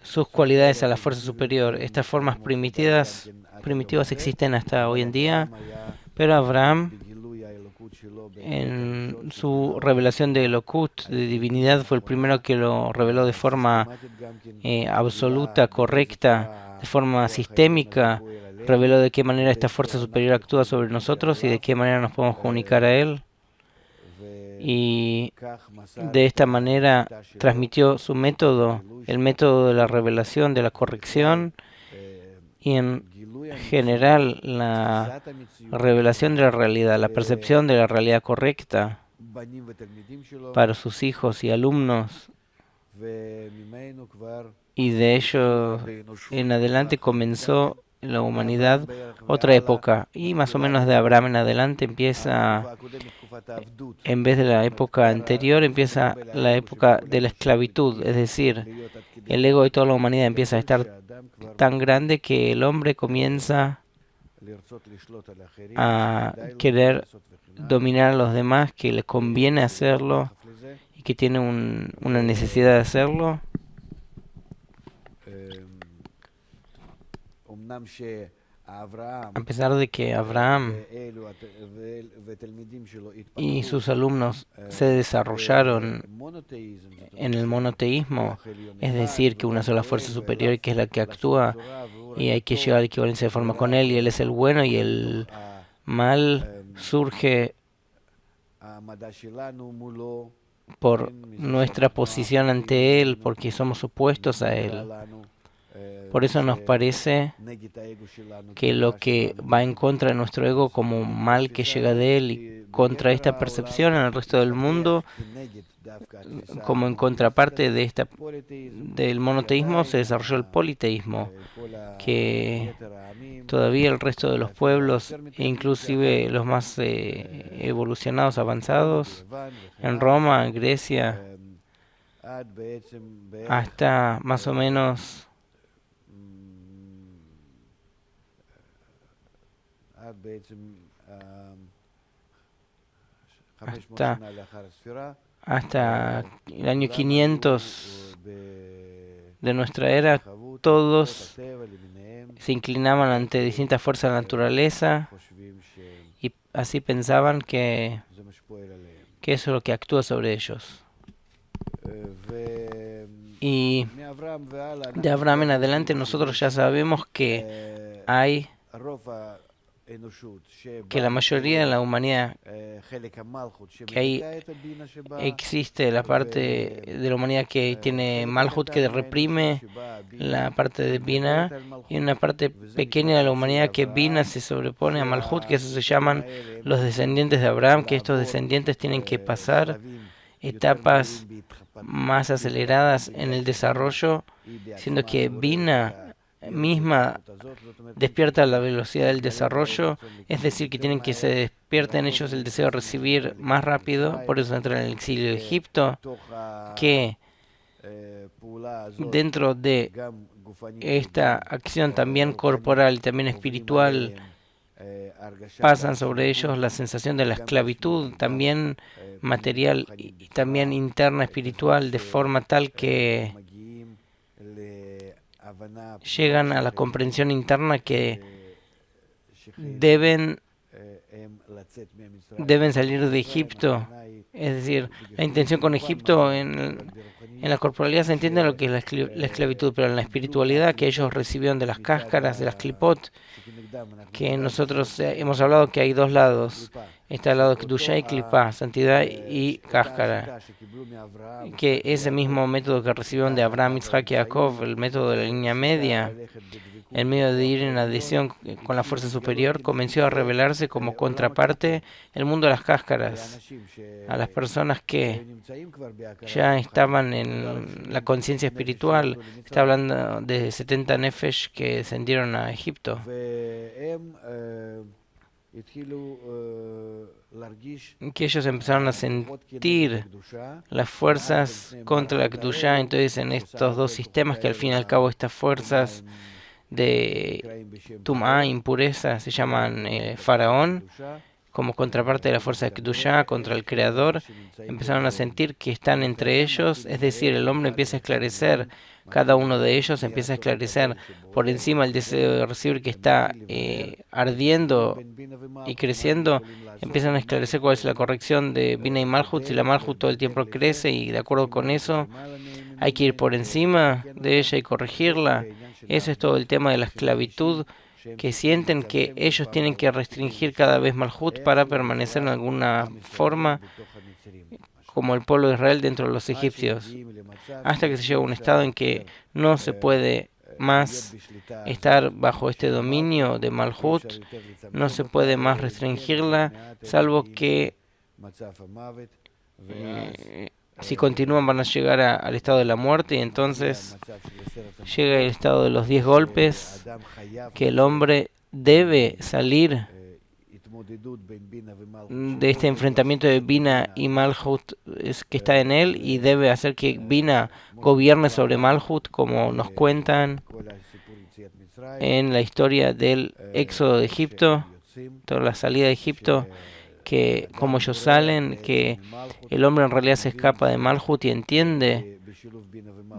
sus cualidades a la fuerza superior. Estas formas primitivas existen hasta hoy en día, pero Abraham, en su revelación de Elokut, de divinidad, fue el primero que lo reveló de forma absoluta, correcta, de forma sistémica. Reveló de qué manera esta fuerza superior actúa sobre nosotros y de qué manera nos podemos comunicar a él. Y de esta manera transmitió su método, el método de la revelación, de la corrección, y en general la revelación de la realidad, la percepción de la realidad correcta para sus hijos y alumnos, y de ello en adelante comenzó la humanidad otra época, y más o menos de Abraham en adelante empieza, en vez de la época anterior, empieza la época de la esclavitud, es decir, el ego de toda la humanidad empieza a estar tan grande que el hombre comienza a querer dominar a los demás, que le conviene hacerlo y que tiene una necesidad de hacerlo. A pesar de que Abraham y sus alumnos se desarrollaron en el monoteísmo, es decir, que una sola fuerza superior que es la que actúa y hay que llegar a la equivalencia de forma con él, y él es el bueno y el mal surge por nuestra posición ante él, porque somos opuestos a él. Por eso nos parece que lo que va en contra de nuestro ego como mal que llega de él, y contra esta percepción en el resto del mundo, como en contraparte de del monoteísmo, se desarrolló el politeísmo, que todavía el resto de los pueblos, inclusive los más evolucionados, avanzados, en Roma, en Grecia, hasta más o menos hasta el año 500 de nuestra era, todos se inclinaban ante distintas fuerzas de la naturaleza y así pensaban que eso es lo que actúa sobre ellos. Y de Abraham en adelante nosotros ya sabemos que la mayoría de la humanidad, que ahí existe la parte de la humanidad que tiene Malhut, que reprime la parte de Bina, y una parte pequeña de la humanidad que Bina se sobrepone a Malhut, que eso se llaman los descendientes de Abraham, que estos descendientes tienen que pasar etapas más aceleradas en el desarrollo, siendo que Bina misma despierta la velocidad del desarrollo, es decir, que tienen que se despierta en ellos el deseo de recibir más rápido. Por eso entran en el exilio de Egipto, que dentro de esta acción también corporal y también espiritual pasan sobre ellos la sensación de la esclavitud, también material y también interna espiritual, de forma tal que llegan a la comprensión interna que deben salir de Egipto. Es decir, la intención con Egipto en la corporalidad se entiende lo que es la esclavitud, pero en la espiritualidad que ellos recibieron de las cáscaras, de las clipot, que nosotros hemos hablado que hay dos lados. Está el lado de Kedusha y Klipá, santidad y cáscara, que ese mismo método que recibieron de Abraham, Isaac y Jacob, el método de la línea media, en medio de ir en adhesión con la fuerza superior, comenzó a revelarse como contraparte el mundo de las cáscaras, a las personas que ya estaban en la conciencia espiritual. Está hablando de 70 nefesh que descendieron a Egipto, que ellos empezaron a sentir las fuerzas contra la Kedushá. Entonces, en estos dos sistemas, que al fin y al cabo estas fuerzas de Tumá, impureza, se llaman Faraón, como contraparte de la fuerza de Kedushá contra el Creador, empezaron a sentir que están entre ellos, es decir, el hombre empieza a esclarecer, cada uno de ellos empieza a esclarecer por encima el deseo de recibir que está ardiendo y creciendo, empiezan a esclarecer cuál es la corrección de Bina y Malhut. Si la Malhut todo el tiempo crece y de acuerdo con eso hay que ir por encima de ella y corregirla. Eso es todo el tema de la esclavitud, que sienten que ellos tienen que restringir cada vez Malhut para permanecer en alguna forma como el pueblo de Israel dentro de los egipcios, hasta que se llega a un estado en que no se puede más estar bajo este dominio de Malhut, no se puede más restringirla, salvo que Si continúan van a llegar al estado de la muerte y entonces llega el estado de los 10 golpes, que el hombre debe salir de este enfrentamiento de Bina y Malhut que está en él y debe hacer que Bina gobierne sobre Malhut, como nos cuentan en la historia del éxodo de Egipto, toda la salida de Egipto, que como ellos salen, que el hombre en realidad se escapa de Malhut y entiende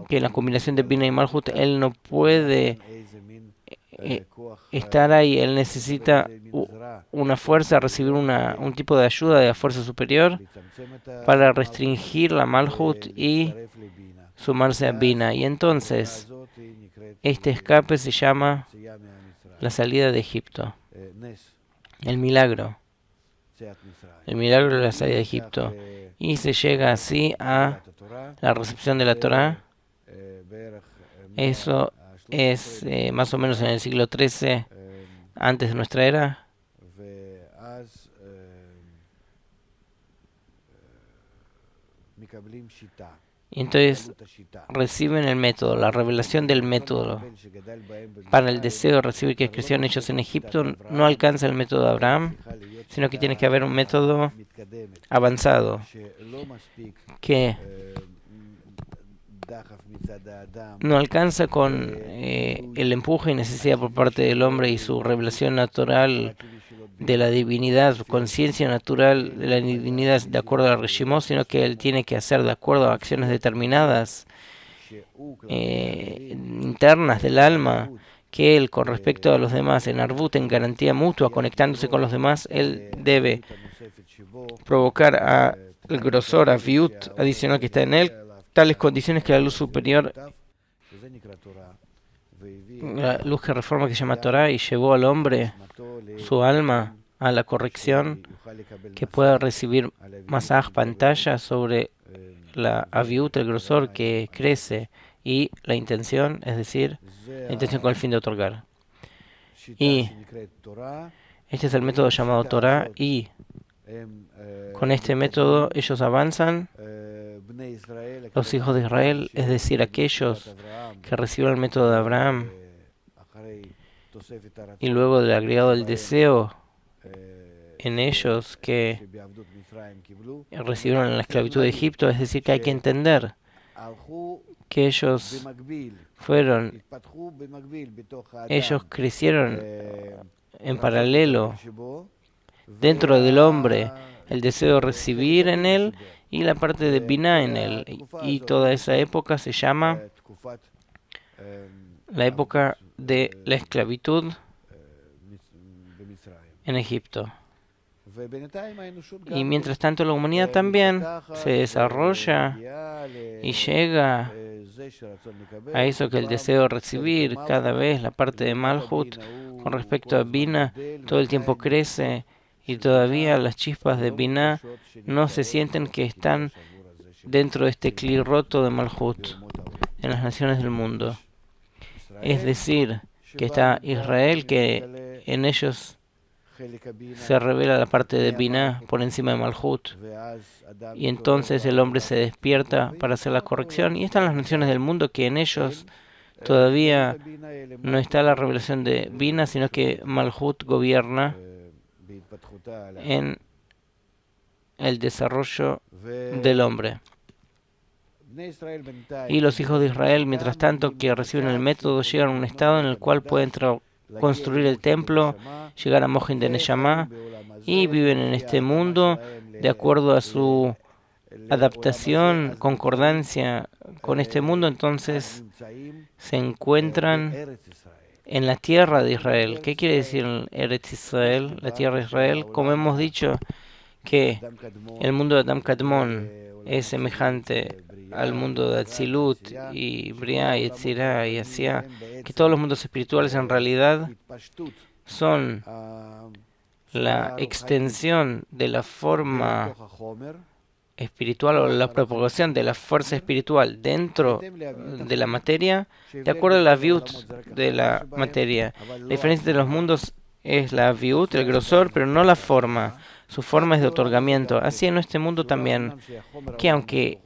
que en la combinación de Bina y Malhut él no puede estar ahí, él necesita una fuerza, recibir un tipo de ayuda de la fuerza superior para restringir la Malhut y sumarse a Bina. Y entonces este escape se llama la salida de Egipto, el milagro de la salida de Egipto. Y se llega así a la recepción de la Torá. Eso es más o menos en el siglo XIII antes de nuestra era. Y entonces reciben el método, la revelación del método. Para el deseo de recibir que crecieron ellos en Egipto, no alcanza el método de Abraham, sino que tiene que haber un método avanzado, que no alcanza con el empuje y necesidad por parte del hombre y su revelación natural de la divinidad, su conciencia natural de la divinidad de acuerdo a la Reshimot, sino que él tiene que hacer de acuerdo a acciones determinadas internas del alma, que él con respecto a los demás, en Arvut, en garantía mutua, conectándose con los demás, él debe provocar el grosor, a Viut adicional que está en él, tales condiciones que la luz superior, la luz que reforma que se llama Torah, y llevó al hombre, su alma, a la corrección, que pueda recibir masaj, pantalla sobre la aviut, el grosor que crece, y la intención, es decir, la intención con el fin de otorgar. Y este es el método llamado Torah, y con este método ellos avanzan, los hijos de Israel, es decir, aquellos que recibieron el método de Abraham, y luego del agregado del deseo en ellos que recibieron la esclavitud de Egipto, es decir, que hay que entender que ellos crecieron en paralelo dentro del hombre, el deseo de recibir en él y la parte de Binah en él, y toda esa época se llama la época de la esclavitud en Egipto. Y mientras tanto la humanidad también se desarrolla y llega a eso, que el deseo de recibir cada vez la parte de Malhut con respecto a Binah todo el tiempo crece, y todavía las chispas de Binah no se sienten que están dentro de este cli roto de Malhut en las naciones del mundo. Es decir, que está Israel, que en ellos se revela la parte de Binah por encima de Malhut, y entonces el hombre se despierta para hacer la corrección, y están las naciones del mundo que en ellos todavía no está la revelación de Binah, sino que Malhut gobierna en el desarrollo del hombre. Y los hijos de Israel, mientras tanto, que reciben el método, llegan a un estado en el cual pueden construir el templo, llegar a Mohin de Neshama, y viven en este mundo de acuerdo a su adaptación, concordancia con este mundo. Entonces se encuentran en la tierra de Israel. ¿Qué quiere decir Eretz Israel, la tierra de Israel? Como hemos dicho, que el mundo de Adam Kadmon es semejante al mundo de Atzilut y Briah y Etzirah y Asiá, que todos los mundos espirituales en realidad son la extensión de la forma espiritual, o la propagación de la fuerza espiritual dentro de la materia, de acuerdo a la viut de la materia. La diferencia de los mundos es la viut, el grosor, pero no la forma. Su forma es de otorgamiento. Así en este mundo también, que aunque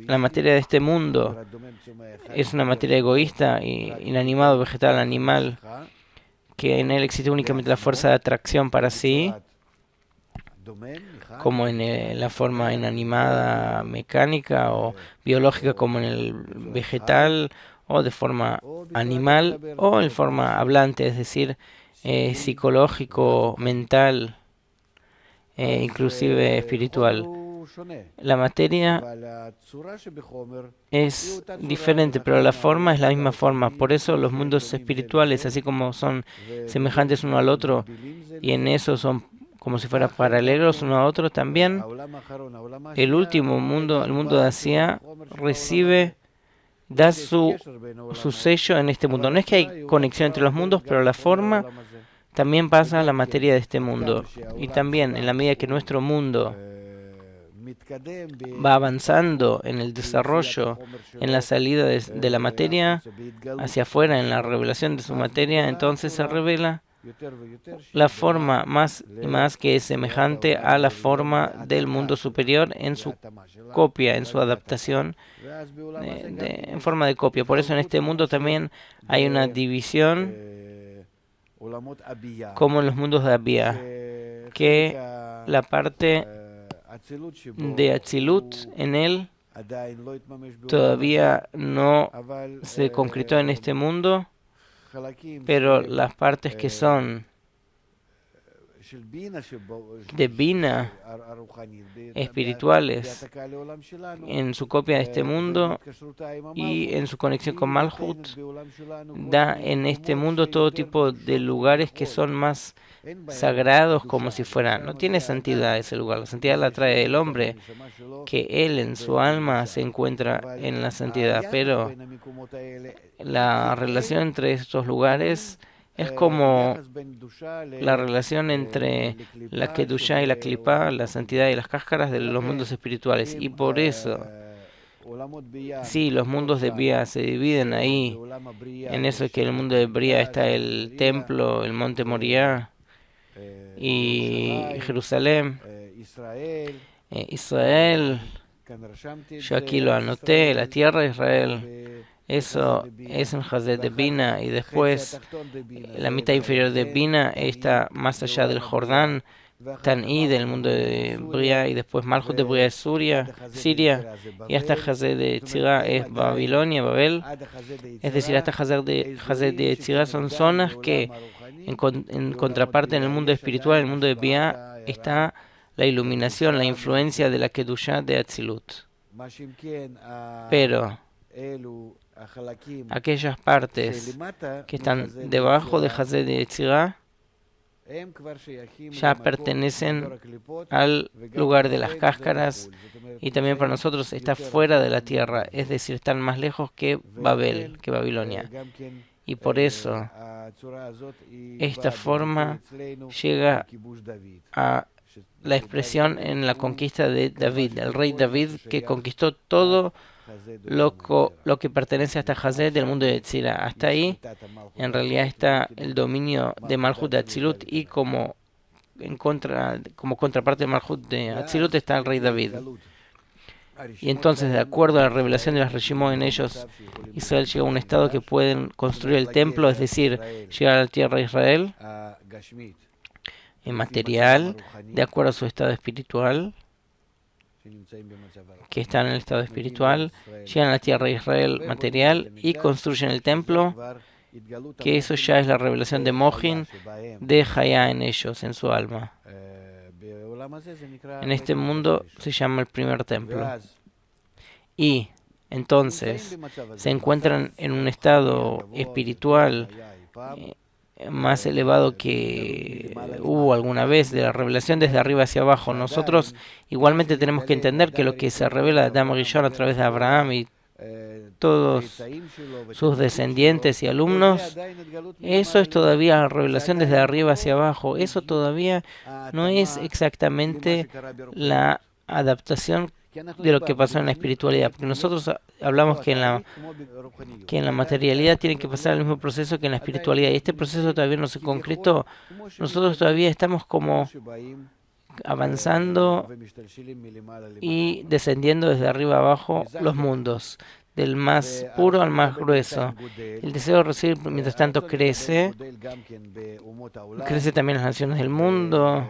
la materia de este mundo es una materia egoísta, inanimado, vegetal, animal, que en él existe únicamente la fuerza de atracción para sí, como en la forma inanimada mecánica o biológica como en el vegetal, o de forma animal o en forma hablante, es decir, psicológico, mental, inclusive espiritual. La materia es diferente, pero la forma es la misma forma. Por eso los mundos espirituales, así como son semejantes uno al otro, y en eso son como si fueran paralelos uno a otro, también el último mundo, el mundo de Asia, da su sello en este mundo. No es que hay conexión entre los mundos, pero la forma también pasa a la materia de este mundo. Y también, en la medida que nuestro mundo va avanzando en el desarrollo, en la salida de la materia hacia afuera, en la revelación de su materia, entonces se revela la forma más y más que es semejante a la forma del mundo superior en su copia, en su adaptación en forma de copia. Por eso en este mundo también hay una división como en los mundos de Abia, que la parte de Atzilut en él todavía no se concretó en este mundo, pero las partes que son de Bina espirituales en su copia de este mundo y en su conexión con Malhut, da en este mundo todo tipo de lugares que son más sagrados, como si fueran. No tiene santidad ese lugar, la santidad la trae el hombre, que él en su alma se encuentra en la santidad, pero la relación entre estos lugares es como la relación entre la Kedushá y la Klipá, la santidad y las cáscaras de los mundos espirituales. Y por eso, sí, los mundos de Bia se dividen ahí, en eso que en el mundo de Bria está el templo, el monte Moriah y Jerusalén, Israel, yo aquí lo anoté, la tierra de Israel. Eso es en Hazed de Bina, y después la mitad inferior de Bina está más allá del Jordán, Tan'i del mundo de Bria, y después Malhut de Bria es Siria, y hasta Hazed de Tzira es Babilonia, Babel. Es decir, hasta Hazed de Tzira son zonas que en contraparte en el mundo espiritual, en el mundo de Bria, está la iluminación, la influencia de la Kedushá de Atzilut. Pero aquellas partes que están debajo de Hazed de Tzira ya pertenecen al lugar de las cáscaras, y también para nosotros está fuera de la tierra, es decir, están más lejos que Babel, que Babilonia. Y por eso esta forma llega a la expresión en la conquista de David, el rey David, que conquistó todo lo que pertenece hasta Hazed del mundo de Tzira. Hasta ahí, en realidad, está el dominio de Malhut de Atzilut, y como contraparte de Malhut de Atzilut está el rey David. Y entonces, de acuerdo a la revelación de las Reshimot en ellos, Israel llega a un estado que pueden construir el templo, es decir, llegar a la tierra de Israel en material, de acuerdo a su estado espiritual, que están en el estado espiritual, llegan a la tierra de Israel material y construyen el templo, que eso ya es la revelación de Mohin, de Hayá en ellos, en su alma. En este mundo se llama el primer templo. Y entonces se encuentran en un estado espiritual más elevado que hubo alguna vez, de la revelación desde arriba hacia abajo. Nosotros igualmente tenemos que entender que lo que se revela de Adam Rishon a través de Abraham y todos sus descendientes y alumnos, eso es todavía la revelación desde arriba hacia abajo. Eso todavía no es exactamente la adaptación de lo que pasó en la espiritualidad, porque nosotros hablamos que en la materialidad tiene que pasar el mismo proceso que en la espiritualidad, y este proceso todavía no se concretó. Nosotros todavía estamos como avanzando y descendiendo desde arriba abajo los mundos, del más puro al más grueso. El deseo de recibir, mientras tanto, crece también en las naciones del mundo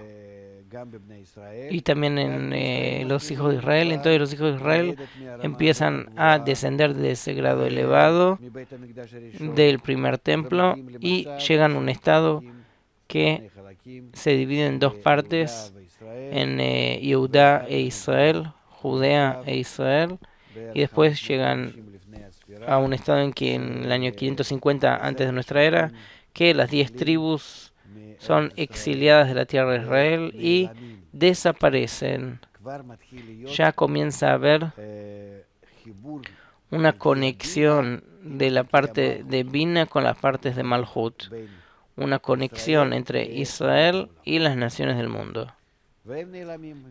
y también en los hijos de Israel. Entonces los hijos de Israel empiezan a descender de ese grado elevado del primer templo y llegan a un estado que se divide en dos partes, en Judá e Israel, Judea e Israel, y después llegan a un estado en que en el año 550 antes de nuestra era, que las 10 tribus son exiliadas de la tierra de Israel y desaparecen. Ya comienza a haber una conexión de la parte de Bina con las partes de Malhut, una conexión entre Israel y las naciones del mundo.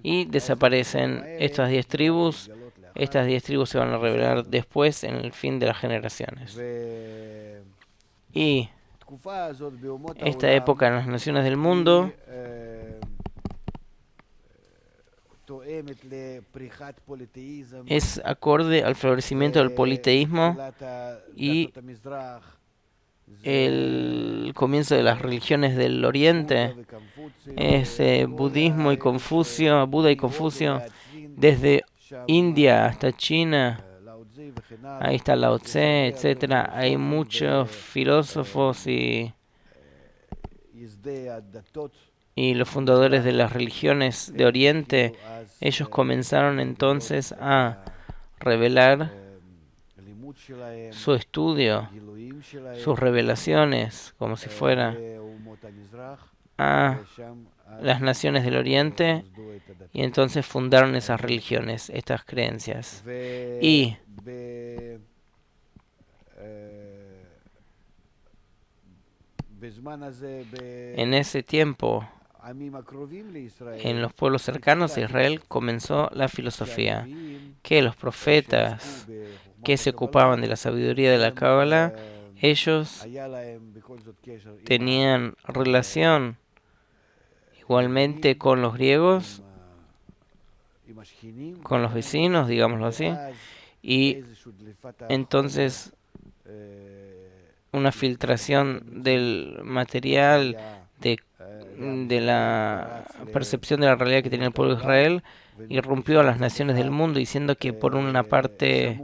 Y desaparecen estas 10 tribus. Estas 10 tribus se van a revelar después en el fin de las generaciones. Y esta época en las naciones del mundo es acorde al florecimiento del politeísmo y el comienzo de las religiones del Oriente. Es budismo y Confucio, Buda y Confucio, desde India hasta China. Ahí está Lao Tse, etcétera. Hay muchos filósofos y los fundadores de las religiones de Oriente. Ellos comenzaron entonces a revelar su estudio, sus revelaciones, como si fuera a las naciones del Oriente, y entonces fundaron esas religiones, estas creencias. Y en ese tiempo, en los pueblos cercanos a Israel, comenzó la filosofía, que los profetas que se ocupaban de la sabiduría de la Cábala, ellos tenían relación igualmente con los griegos, con los vecinos, digámoslo así, y entonces una filtración del material, de la percepción de la realidad que tenía el pueblo de Israel, irrumpió a las naciones del mundo, diciendo que por una parte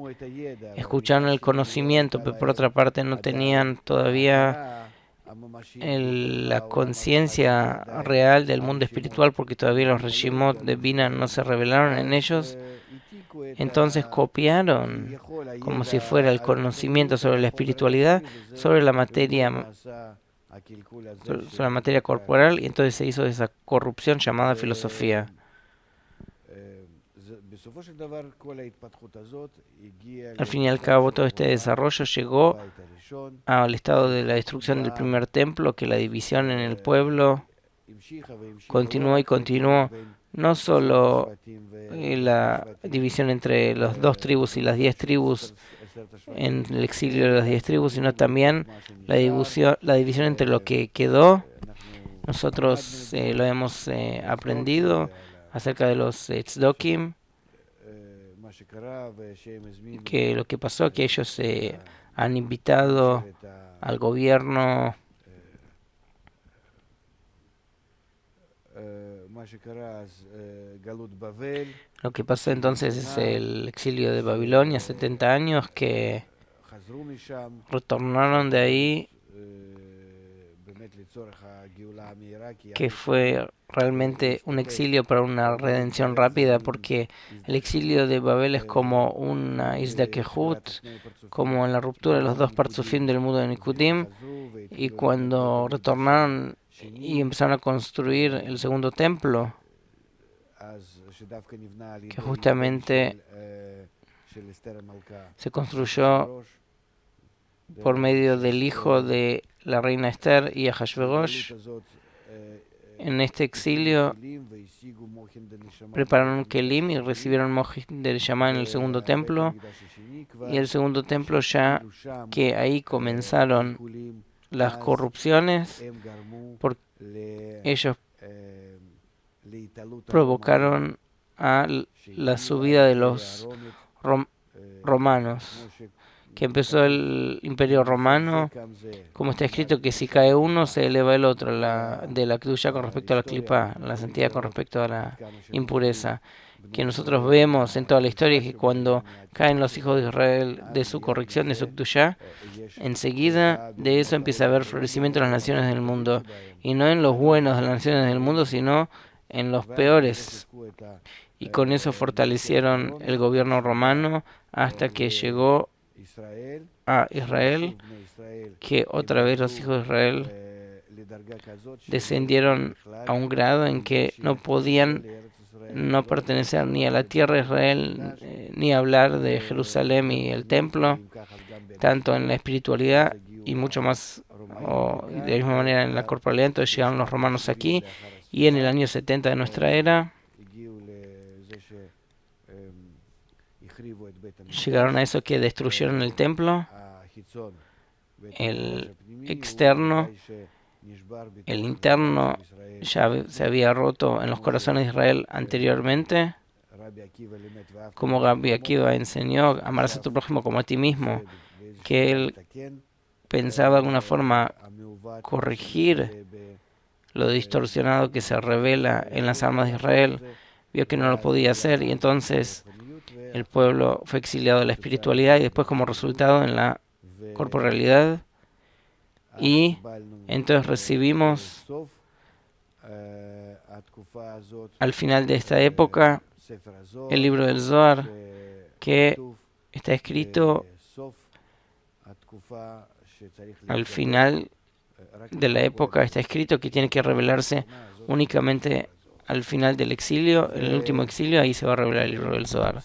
escucharon el conocimiento, pero por otra parte no tenían todavía la conciencia real del mundo espiritual, porque todavía los Reshimot de Bina no se revelaron en ellos. Entonces copiaron como si fuera el conocimiento sobre la espiritualidad, sobre la materia corporal, y entonces se hizo esa corrupción llamada filosofía. Al fin y al cabo, todo este desarrollo llegó al estado de la destrucción del primer templo, que la división en el pueblo continuó y continuó. No solo la división entre las 2 tribus y las 10 tribus, en el exilio de las 10 tribus, sino también la división entre lo que quedó. Nosotros lo hemos aprendido acerca de los tzdokim, que lo que pasó, que ellos han invitado al gobierno Lo que pasó entonces es el exilio de Babilonia, 70 años, que retornaron de ahí, que fue realmente un exilio para una redención rápida, porque el exilio de Babel es como una isla Kehut, como en la ruptura de los dos parzufim del mundo de Nikudim, y cuando retornaron y empezaron a construir el segundo templo, que justamente se construyó por medio del hijo de la reina Esther y Ahashverosh. en este exilio prepararon Kelim y recibieron Mohin del Neshama en el segundo templo. Y el segundo templo ya que ahí comenzaron las corrupciones, porque ellos provocaron a la subida de los romanos, que empezó el Imperio Romano, como está escrito que si cae uno se eleva el otro, de la Kedusha con respecto a la Klipa, la santidad con respecto a la impureza, que nosotros vemos en toda la historia, que cuando caen los hijos de Israel de su corrección, de su Kedusha, enseguida de eso empieza a haber florecimiento en las naciones del mundo, y no en los buenos de las naciones del mundo, sino en los peores. Y con eso fortalecieron el gobierno romano hasta que llegó a Israel, que otra vez los hijos de Israel descendieron a un grado en que no podían no pertenecer ni a la tierra de Israel, ni hablar de Jerusalén y el templo, tanto en la espiritualidad y mucho más, o de la misma manera en la corporalidad. Entonces llegaron los romanos aquí, y en el año 70 de nuestra era llegaron a eso, que destruyeron el templo, el externo, el interno ya se había roto en los corazones de Israel anteriormente, como Rabbi Akiva enseñó, amarás a tu prójimo como a ti mismo, que él pensaba de alguna forma corregir lo distorsionado que se revela en las almas de Israel, vio que no lo podía hacer, y entonces el pueblo fue exiliado de la espiritualidad y después como resultado en la corporalidad, y entonces recibimos al final de esta época el libro del Zohar, que está escrito al final de la época, está escrito que tiene que revelarse únicamente al final del exilio, en el último exilio, ahí se va a revelar el libro del Zohar.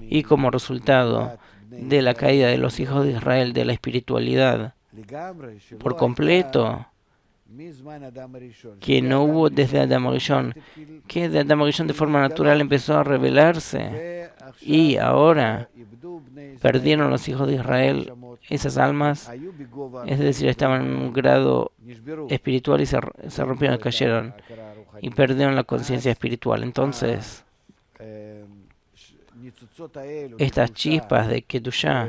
Y como resultado de la caída de los hijos de Israel de la espiritualidad por completo, que no hubo desde Adam Rishon, que de Adam Rishon de forma natural empezó a revelarse, y ahora perdieron los hijos de Israel esas almas, es decir, estaban en un grado espiritual y se rompieron, cayeron y perdieron la conciencia espiritual. Entonces, estas chispas de Kedushá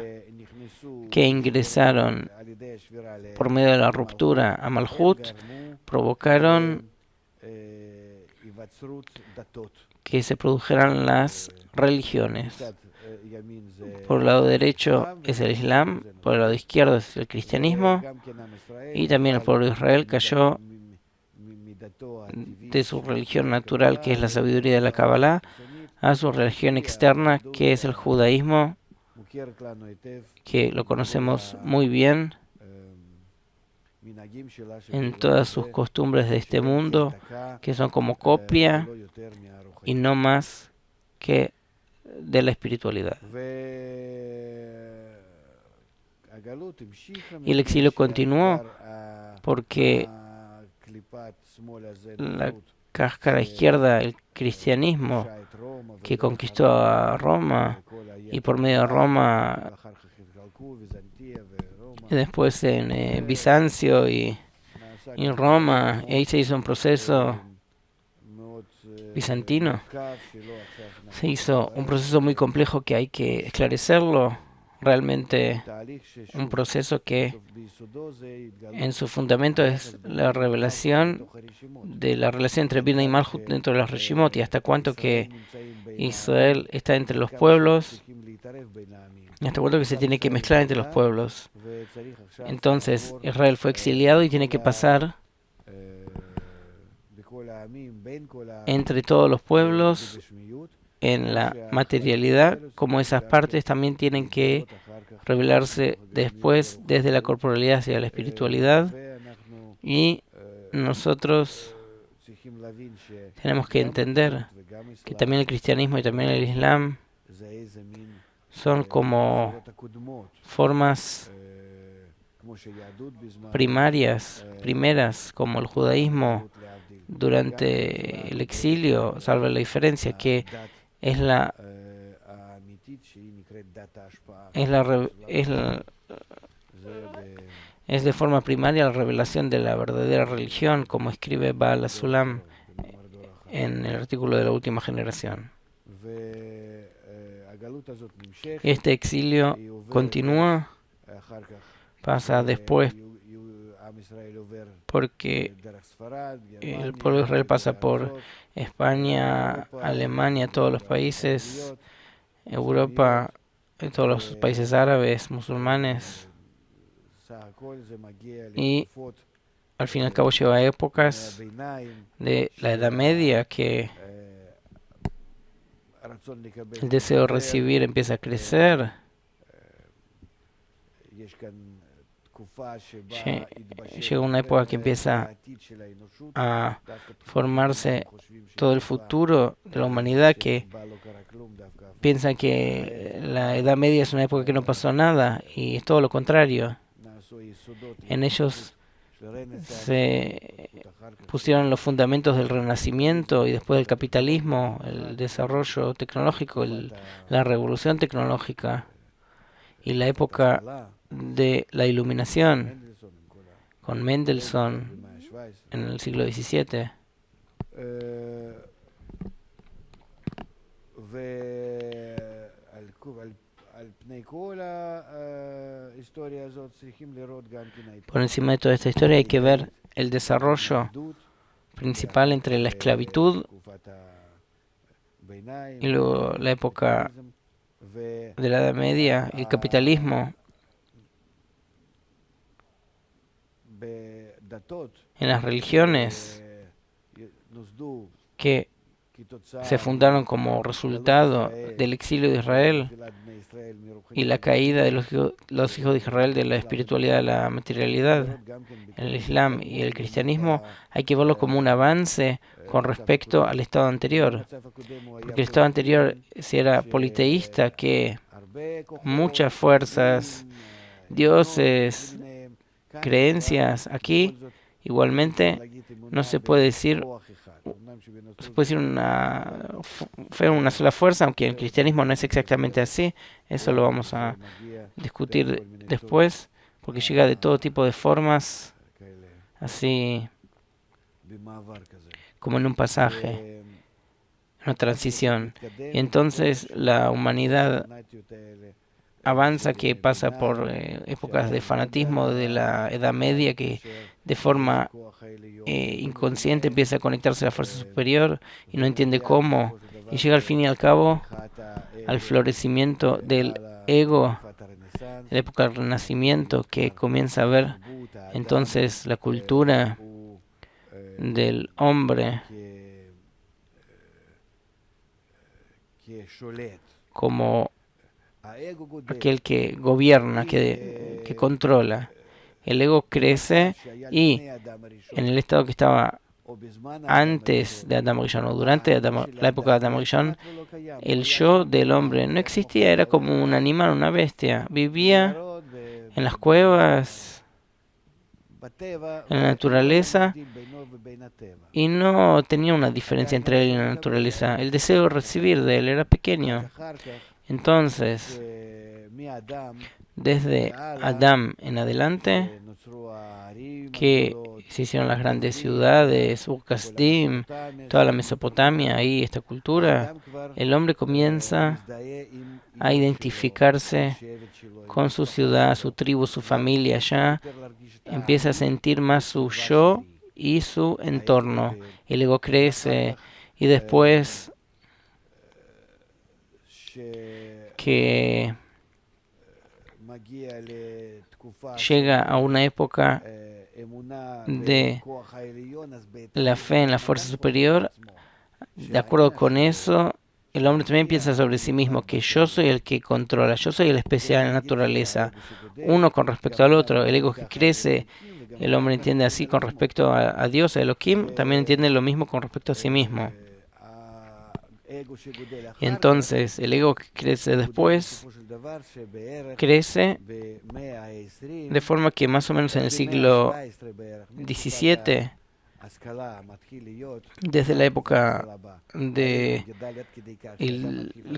que ingresaron por medio de la ruptura a Malhut provocaron que se produjeran las religiones. Por el lado derecho es el Islam, por el lado izquierdo es el cristianismo, y también el pueblo de Israel cayó de su religión natural, que es la sabiduría de la Kabbalah, a su religión externa, que es el judaísmo, que lo conocemos muy bien en todas sus costumbres de este mundo, que son como copia y no más que de la espiritualidad. Y el exilio continuó porque la cáscara izquierda, el cristianismo, que conquistó a Roma, y por medio de Roma, y después en Bizancio y Roma, ahí se hizo un proceso bizantino. Se hizo un proceso muy complejo que hay que esclarecerlo, realmente un proceso que en su fundamento es la revelación de la relación entre Bina y Malhut dentro de los Reshimot, y hasta cuánto que Israel está entre los pueblos, y hasta cuánto que se tiene que mezclar entre los pueblos. Entonces Israel fue exiliado y tiene que pasar entre todos los pueblos en la materialidad, como esas partes también tienen que revelarse después desde la corporalidad hacia la espiritualidad, y nosotros tenemos que entender que también el cristianismo y también el islam son como formas primarias, primeras, como el judaísmo durante el exilio, salvo la diferencia que es la es de forma primaria la revelación de la verdadera religión, como escribe Baal HaSulam en el artículo de la última generación. Este exilio continúa, pasa después porque el pueblo de Israel pasa por España, Alemania, todos los países, Europa, todos los países árabes, musulmanes, y al fin y al cabo lleva épocas de la Edad Media que el deseo de recibir empieza a crecer. Llega una época que empieza a formarse todo el futuro de la humanidad, que piensa que la Edad Media es una época que no pasó nada, y es todo lo contrario. En ellos se pusieron los fundamentos del Renacimiento y después del capitalismo, el desarrollo tecnológico, la revolución tecnológica y la época de la Iluminación con Mendelssohn en el siglo XVII. Por encima de toda esta historia hay que ver el desarrollo principal entre la esclavitud y luego la época de la Edad Media y el capitalismo. En las religiones que se fundaron como resultado del exilio de Israel y la caída de los hijos de Israel de la espiritualidad a la materialidad, en el Islam y el cristianismo, hay que verlo como un avance con respecto al estado anterior. Porque el estado anterior, si era politeísta, que muchas fuerzas, dioses, creencias, aquí igualmente no se puede decir una fe, una sola fuerza, aunque el cristianismo no es exactamente así. Eso lo vamos a discutir después, porque llega de todo tipo de formas, así como en un pasaje, en una transición. Y entonces la humanidad avanza, que pasa por épocas de fanatismo de la Edad Media, que de forma inconsciente empieza a conectarse a la fuerza superior y no entiende cómo, y llega al fin y al cabo al florecimiento del ego, en la época del Renacimiento, que comienza a ver entonces la cultura del hombre como aquel que gobierna, que controla. El ego crece, y en el estado que estaba antes de Adam Rishon o durante la época de Adam Rishon, el yo del hombre no existía, era como un animal, una bestia. Vivía en las cuevas, en la naturaleza, y no tenía una diferencia entre él y la naturaleza. El deseo de recibir de él era pequeño. Entonces, desde Adán en adelante, que se hicieron las grandes ciudades, Ur-Kasdim, toda la Mesopotamia, ahí esta cultura, el hombre comienza a identificarse con su ciudad, su tribu, su familia. Ya empieza a sentir más su yo y su entorno. El ego crece, y después que llega a una época de la fe en la fuerza superior, de acuerdo con eso, el hombre también piensa sobre sí mismo, que yo soy el que controla, yo soy el especial en la naturaleza, uno con respecto al otro. El ego que crece, el hombre entiende así con respecto a Dios, a Elohim, también entiende lo mismo con respecto a sí mismo. Y entonces el ego que crece después crece de forma que más o menos en el siglo XVII desde la época del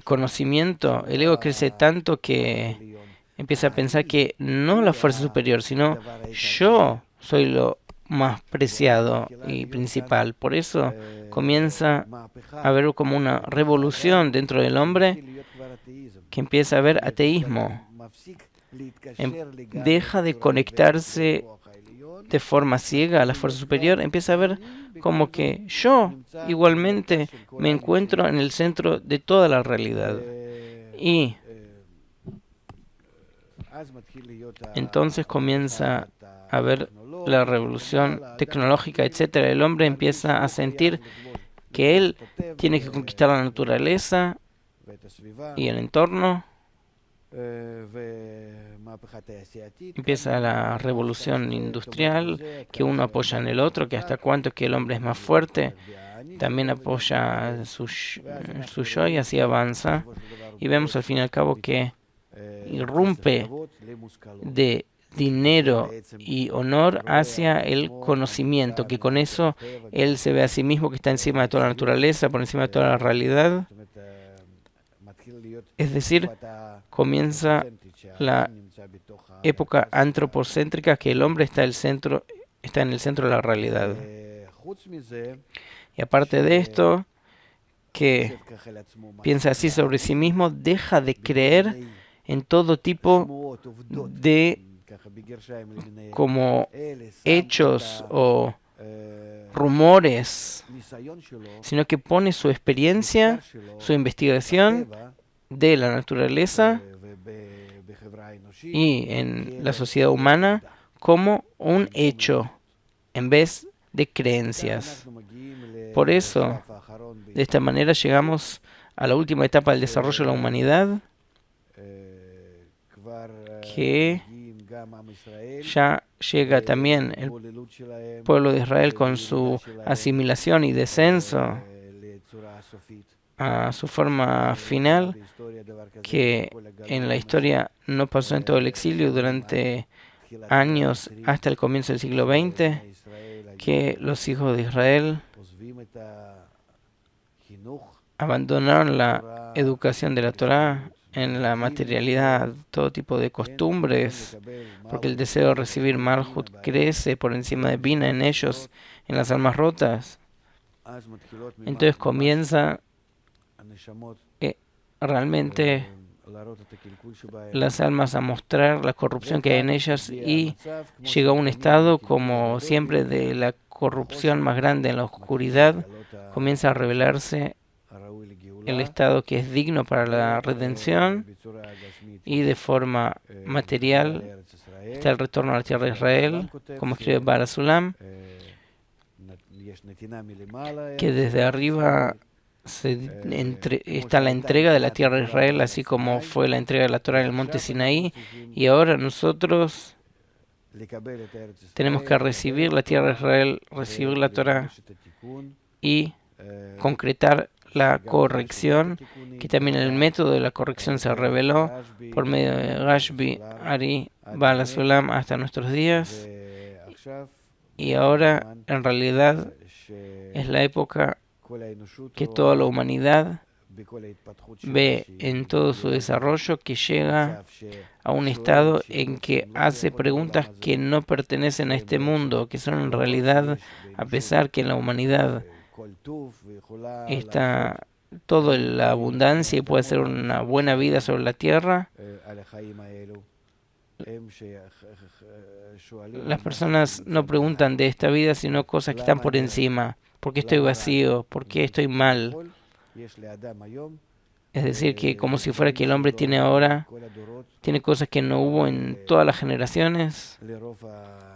conocimiento, el ego crece tanto que empieza a pensar que no la fuerza superior, sino yo soy lo más preciado y principal. Por eso comienza a ver como una revolución dentro del hombre que empieza a ver ateísmo. Deja de conectarse de forma ciega a la fuerza superior, empieza a ver como que yo igualmente me encuentro en el centro de toda la realidad. Y entonces comienza a ver la revolución tecnológica, etcétera. El hombre empieza a sentir que él tiene que conquistar la naturaleza y el entorno. Empieza la revolución industrial, que uno apoya en el otro, que hasta cuánto que el hombre es más fuerte, también apoya su yo y así avanza. Y vemos al fin y al cabo que irrumpe de dinero y honor hacia el conocimiento, que con eso él se ve a sí mismo que está encima de toda la naturaleza, por encima de toda la realidad. Es decir, comienza la época antropocéntrica, que el hombre está en el centro de la realidad. Y aparte de esto, que piensa así sobre sí mismo, deja de creer en todo tipo de como hechos o rumores, sino que pone su experiencia, su investigación de la naturaleza y en la sociedad humana como un hecho en vez de creencias. Por eso, de esta manera llegamos a la última etapa del desarrollo de la humanidad, que ya llega también el pueblo de Israel con su asimilación y descenso a su forma final, que en la historia no pasó en todo el exilio durante años hasta el comienzo del siglo XX, que los hijos de Israel abandonaron la educación de la Torá en la materialidad, todo tipo de costumbres, porque el deseo de recibir Malhut crece por encima de Bina en ellos, en las almas rotas. Entonces comienza realmente las almas a mostrar la corrupción que hay en ellas y llega a un estado como siempre de la corrupción más grande en la oscuridad, comienza a revelarse el estado que es digno para la redención y de forma material está el retorno a la tierra de Israel, como escribe Barasulam, que desde arriba está la entrega de la tierra de Israel, así como fue la entrega de la Torá en el monte Sinaí, y ahora nosotros tenemos que recibir la tierra de Israel, recibir la Torá y concretar la corrección, que también el método de la corrección se reveló por medio de Rashbi, Ari, Baal Sulam hasta nuestros días, y ahora en realidad es la época que toda la humanidad ve en todo su desarrollo, que llega a un estado en que hace preguntas que no pertenecen a este mundo, que son en realidad, a pesar que en la humanidad está toda la abundancia y puede ser una buena vida sobre la tierra, las personas no preguntan de esta vida, sino cosas que están por encima. ¿Por qué estoy vacío? ¿Por qué estoy mal? Es decir, que como si fuera que el hombre tiene ahora, tiene cosas que no hubo en todas las generaciones,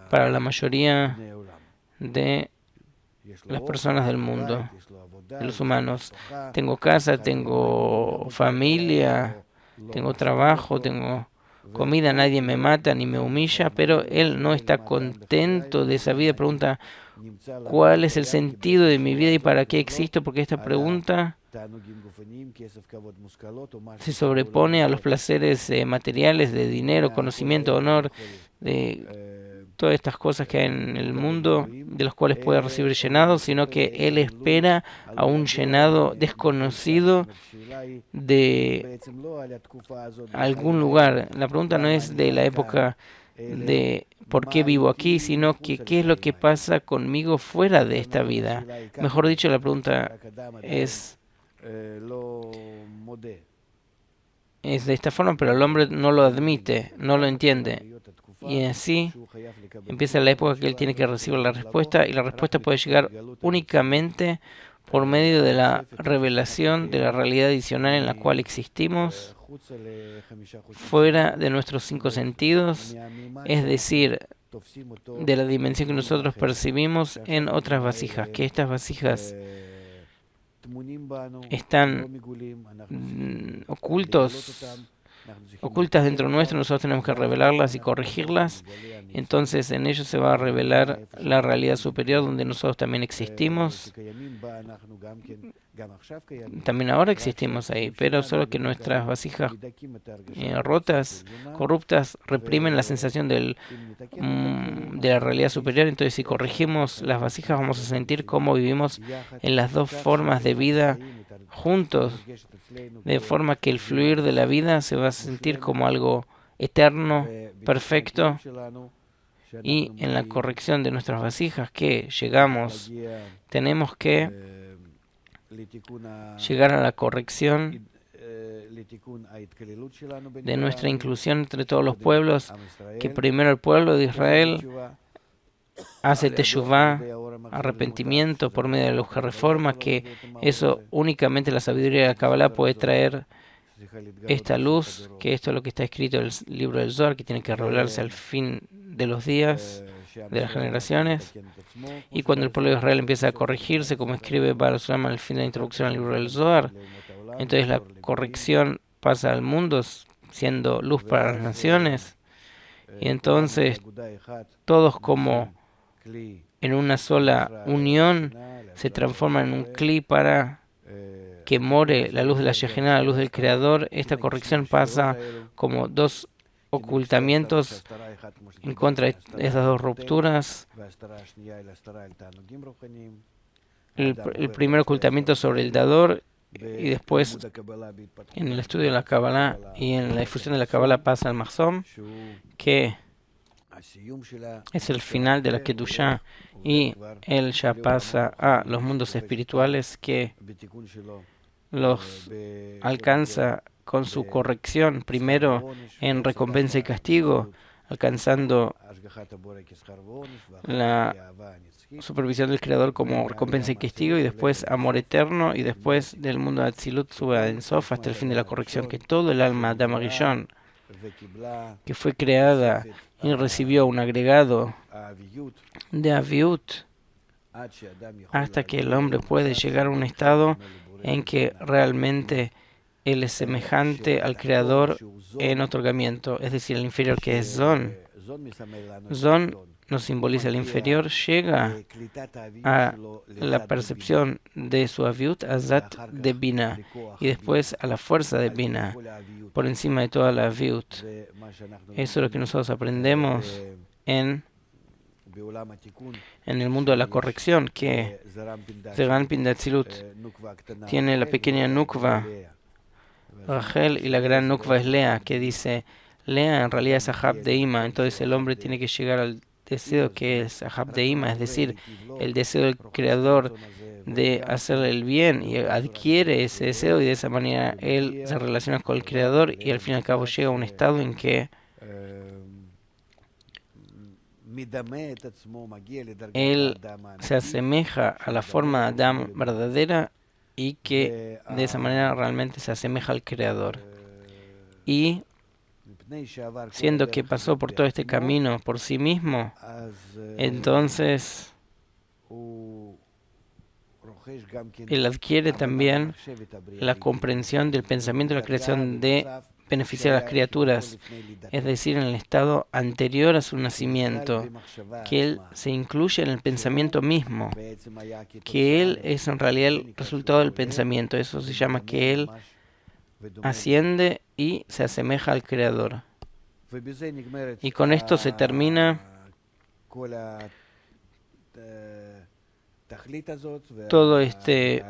para la mayoría de las personas del mundo, de los humanos. Tengo casa, tengo familia, tengo trabajo, tengo comida, nadie me mata ni me humilla, pero él no está contento de esa vida. Pregunta, ¿cuál es el sentido de mi vida y para qué existo? Porque esta pregunta se sobrepone a los placeres materiales de dinero, conocimiento, honor, de todas estas cosas que hay en el mundo, de los cuales puede recibir llenado, sino que él espera a un llenado desconocido de algún lugar. La pregunta no es de la época de por qué vivo aquí, sino que qué es lo que pasa conmigo fuera de esta vida. Mejor dicho, la pregunta es de esta forma, pero el hombre no lo admite, no lo entiende. Y así empieza la época que él tiene que recibir la respuesta, y la respuesta puede llegar únicamente por medio de la revelación de la realidad adicional en la cual existimos, fuera de nuestros 5 sentidos, es decir, de la dimensión que nosotros percibimos en otras vasijas, que estas vasijas están ocultas dentro nuestro, nosotros tenemos que revelarlas y corregirlas. Entonces en ellos se va a revelar la realidad superior donde nosotros también existimos. También ahora existimos ahí, pero solo que nuestras vasijas rotas, corruptas, reprimen la sensación de la realidad superior. Entonces si corregimos las vasijas vamos a sentir cómo vivimos en las dos formas de vida juntos, de forma que el fluir de la vida se va a sentir como algo eterno, perfecto, y en la corrección de nuestras vasijas que llegamos, tenemos que llegar a la corrección de nuestra inclusión entre todos los pueblos, que primero el pueblo de Israel hace teshuvá, arrepentimiento por medio de la luz que reforma, que eso únicamente la sabiduría de la Kabbalah puede traer esta luz, que esto es lo que está escrito en el libro del Zohar, que tiene que revelarse al fin de los días, de las generaciones. Y cuando el pueblo de Israel empieza a corregirse, como escribe Baal Olam al fin de la introducción al libro del Zohar, entonces la corrección pasa al mundo siendo luz para las naciones, y entonces todos como en una sola unión se transforman en un cli para que more la luz de la Shekinah, la luz del Creador. Esta corrección pasa como dos ocultamientos en contra de esas dos rupturas. El primer ocultamiento sobre el dador, y después en el estudio de la Kabbalah y en la difusión de la Kabbalah pasa al Mahzom, que es el final de la Kedushá, y él ya pasa a los mundos espirituales, que los alcanza con su corrección, primero en recompensa y castigo, alcanzando la supervisión del Creador como recompensa y castigo, y después amor eterno, y después del mundo de Atzilut sube a En Sof hasta el fin de la corrección, que todo el alma de Adam Rishon, que fue creada y recibió un agregado de Aviut, hasta que el hombre puede llegar a un estado en que realmente él es semejante al Creador en otorgamiento, es decir, el inferior, que es Zon. Zon nos simboliza el inferior, llega a la percepción de su Aviut, Azat de Bina, y después a la fuerza de Bina, por encima de toda la Aviut. Eso es lo que nosotros aprendemos en el mundo de la corrección, que Zeran Pindatzilut tiene la pequeña Nukva, Rachel, y la gran Nukva es Lea, que dice, Lea en realidad es Ahab de Ima. Entonces el hombre tiene que llegar al deseo que es Ahab de Ima, es decir, el deseo del Creador de hacerle el bien, y adquiere ese deseo, y de esa manera él se relaciona con el Creador, y al fin y al cabo llega a un estado en que él se asemeja a la forma de Adam verdadera, y que de esa manera realmente se asemeja al Creador. Y siendo que pasó por todo este camino por sí mismo, entonces él adquiere también la comprensión del pensamiento de la creación de beneficiar a las criaturas, es decir, en el estado anterior a su nacimiento, que él se incluye en el pensamiento mismo, que él es en realidad el resultado del pensamiento. Eso se llama que él asciende y se asemeja al Creador. Y con esto se termina todo este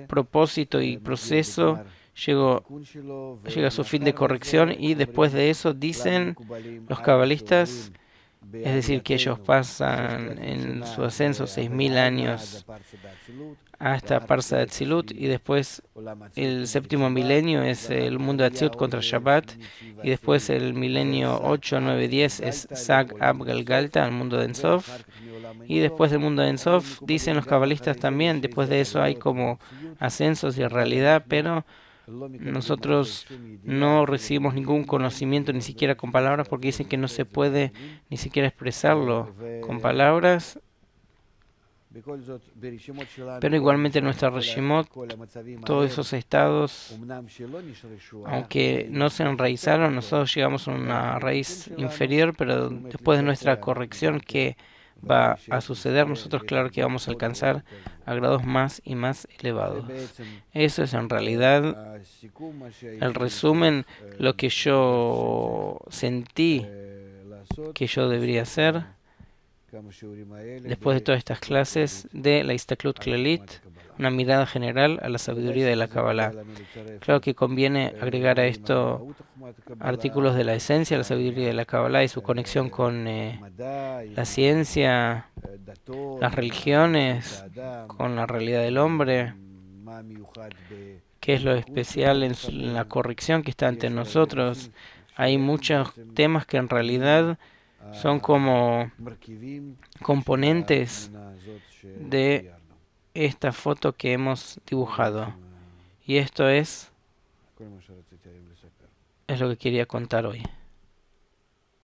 propósito y proceso llega a su fin de corrección, y después de eso dicen los cabalistas, es decir, que ellos pasan en su ascenso 6.000 años hasta Parsa de Atzilut, y después el séptimo milenio es el mundo de Atzilut contra Shabbat, y después el milenio 8, 9, 10 es Sag Ab Galgalta, el mundo de Ensof, y después del mundo de Ensof, dicen los cabalistas también, después de eso hay como ascensos y realidad, pero nosotros no recibimos ningún conocimiento, ni siquiera con palabras, porque dicen que no se puede ni siquiera expresarlo con palabras. Pero igualmente nuestra Reshimot, todos esos estados, aunque no se enraizaron, nosotros llegamos a una raíz inferior, pero después de nuestra corrección, ¿qué va a suceder? Nosotros claro que vamos a alcanzar a grados más y más elevados. Eso es en realidad el resumen, lo que yo sentí que yo debería hacer después de todas estas clases de la Istaklut Klalit, una mirada general a la sabiduría de la Kabbalah. Claro que conviene agregar a esto artículos de la esencia, la sabiduría de la Kabbalah y su conexión con la ciencia, las religiones, con la realidad del hombre, qué es lo especial en la corrección que está ante nosotros. Hay muchos temas que en realidad son como componentes de esta foto que hemos dibujado. Y esto es lo que quería contar hoy.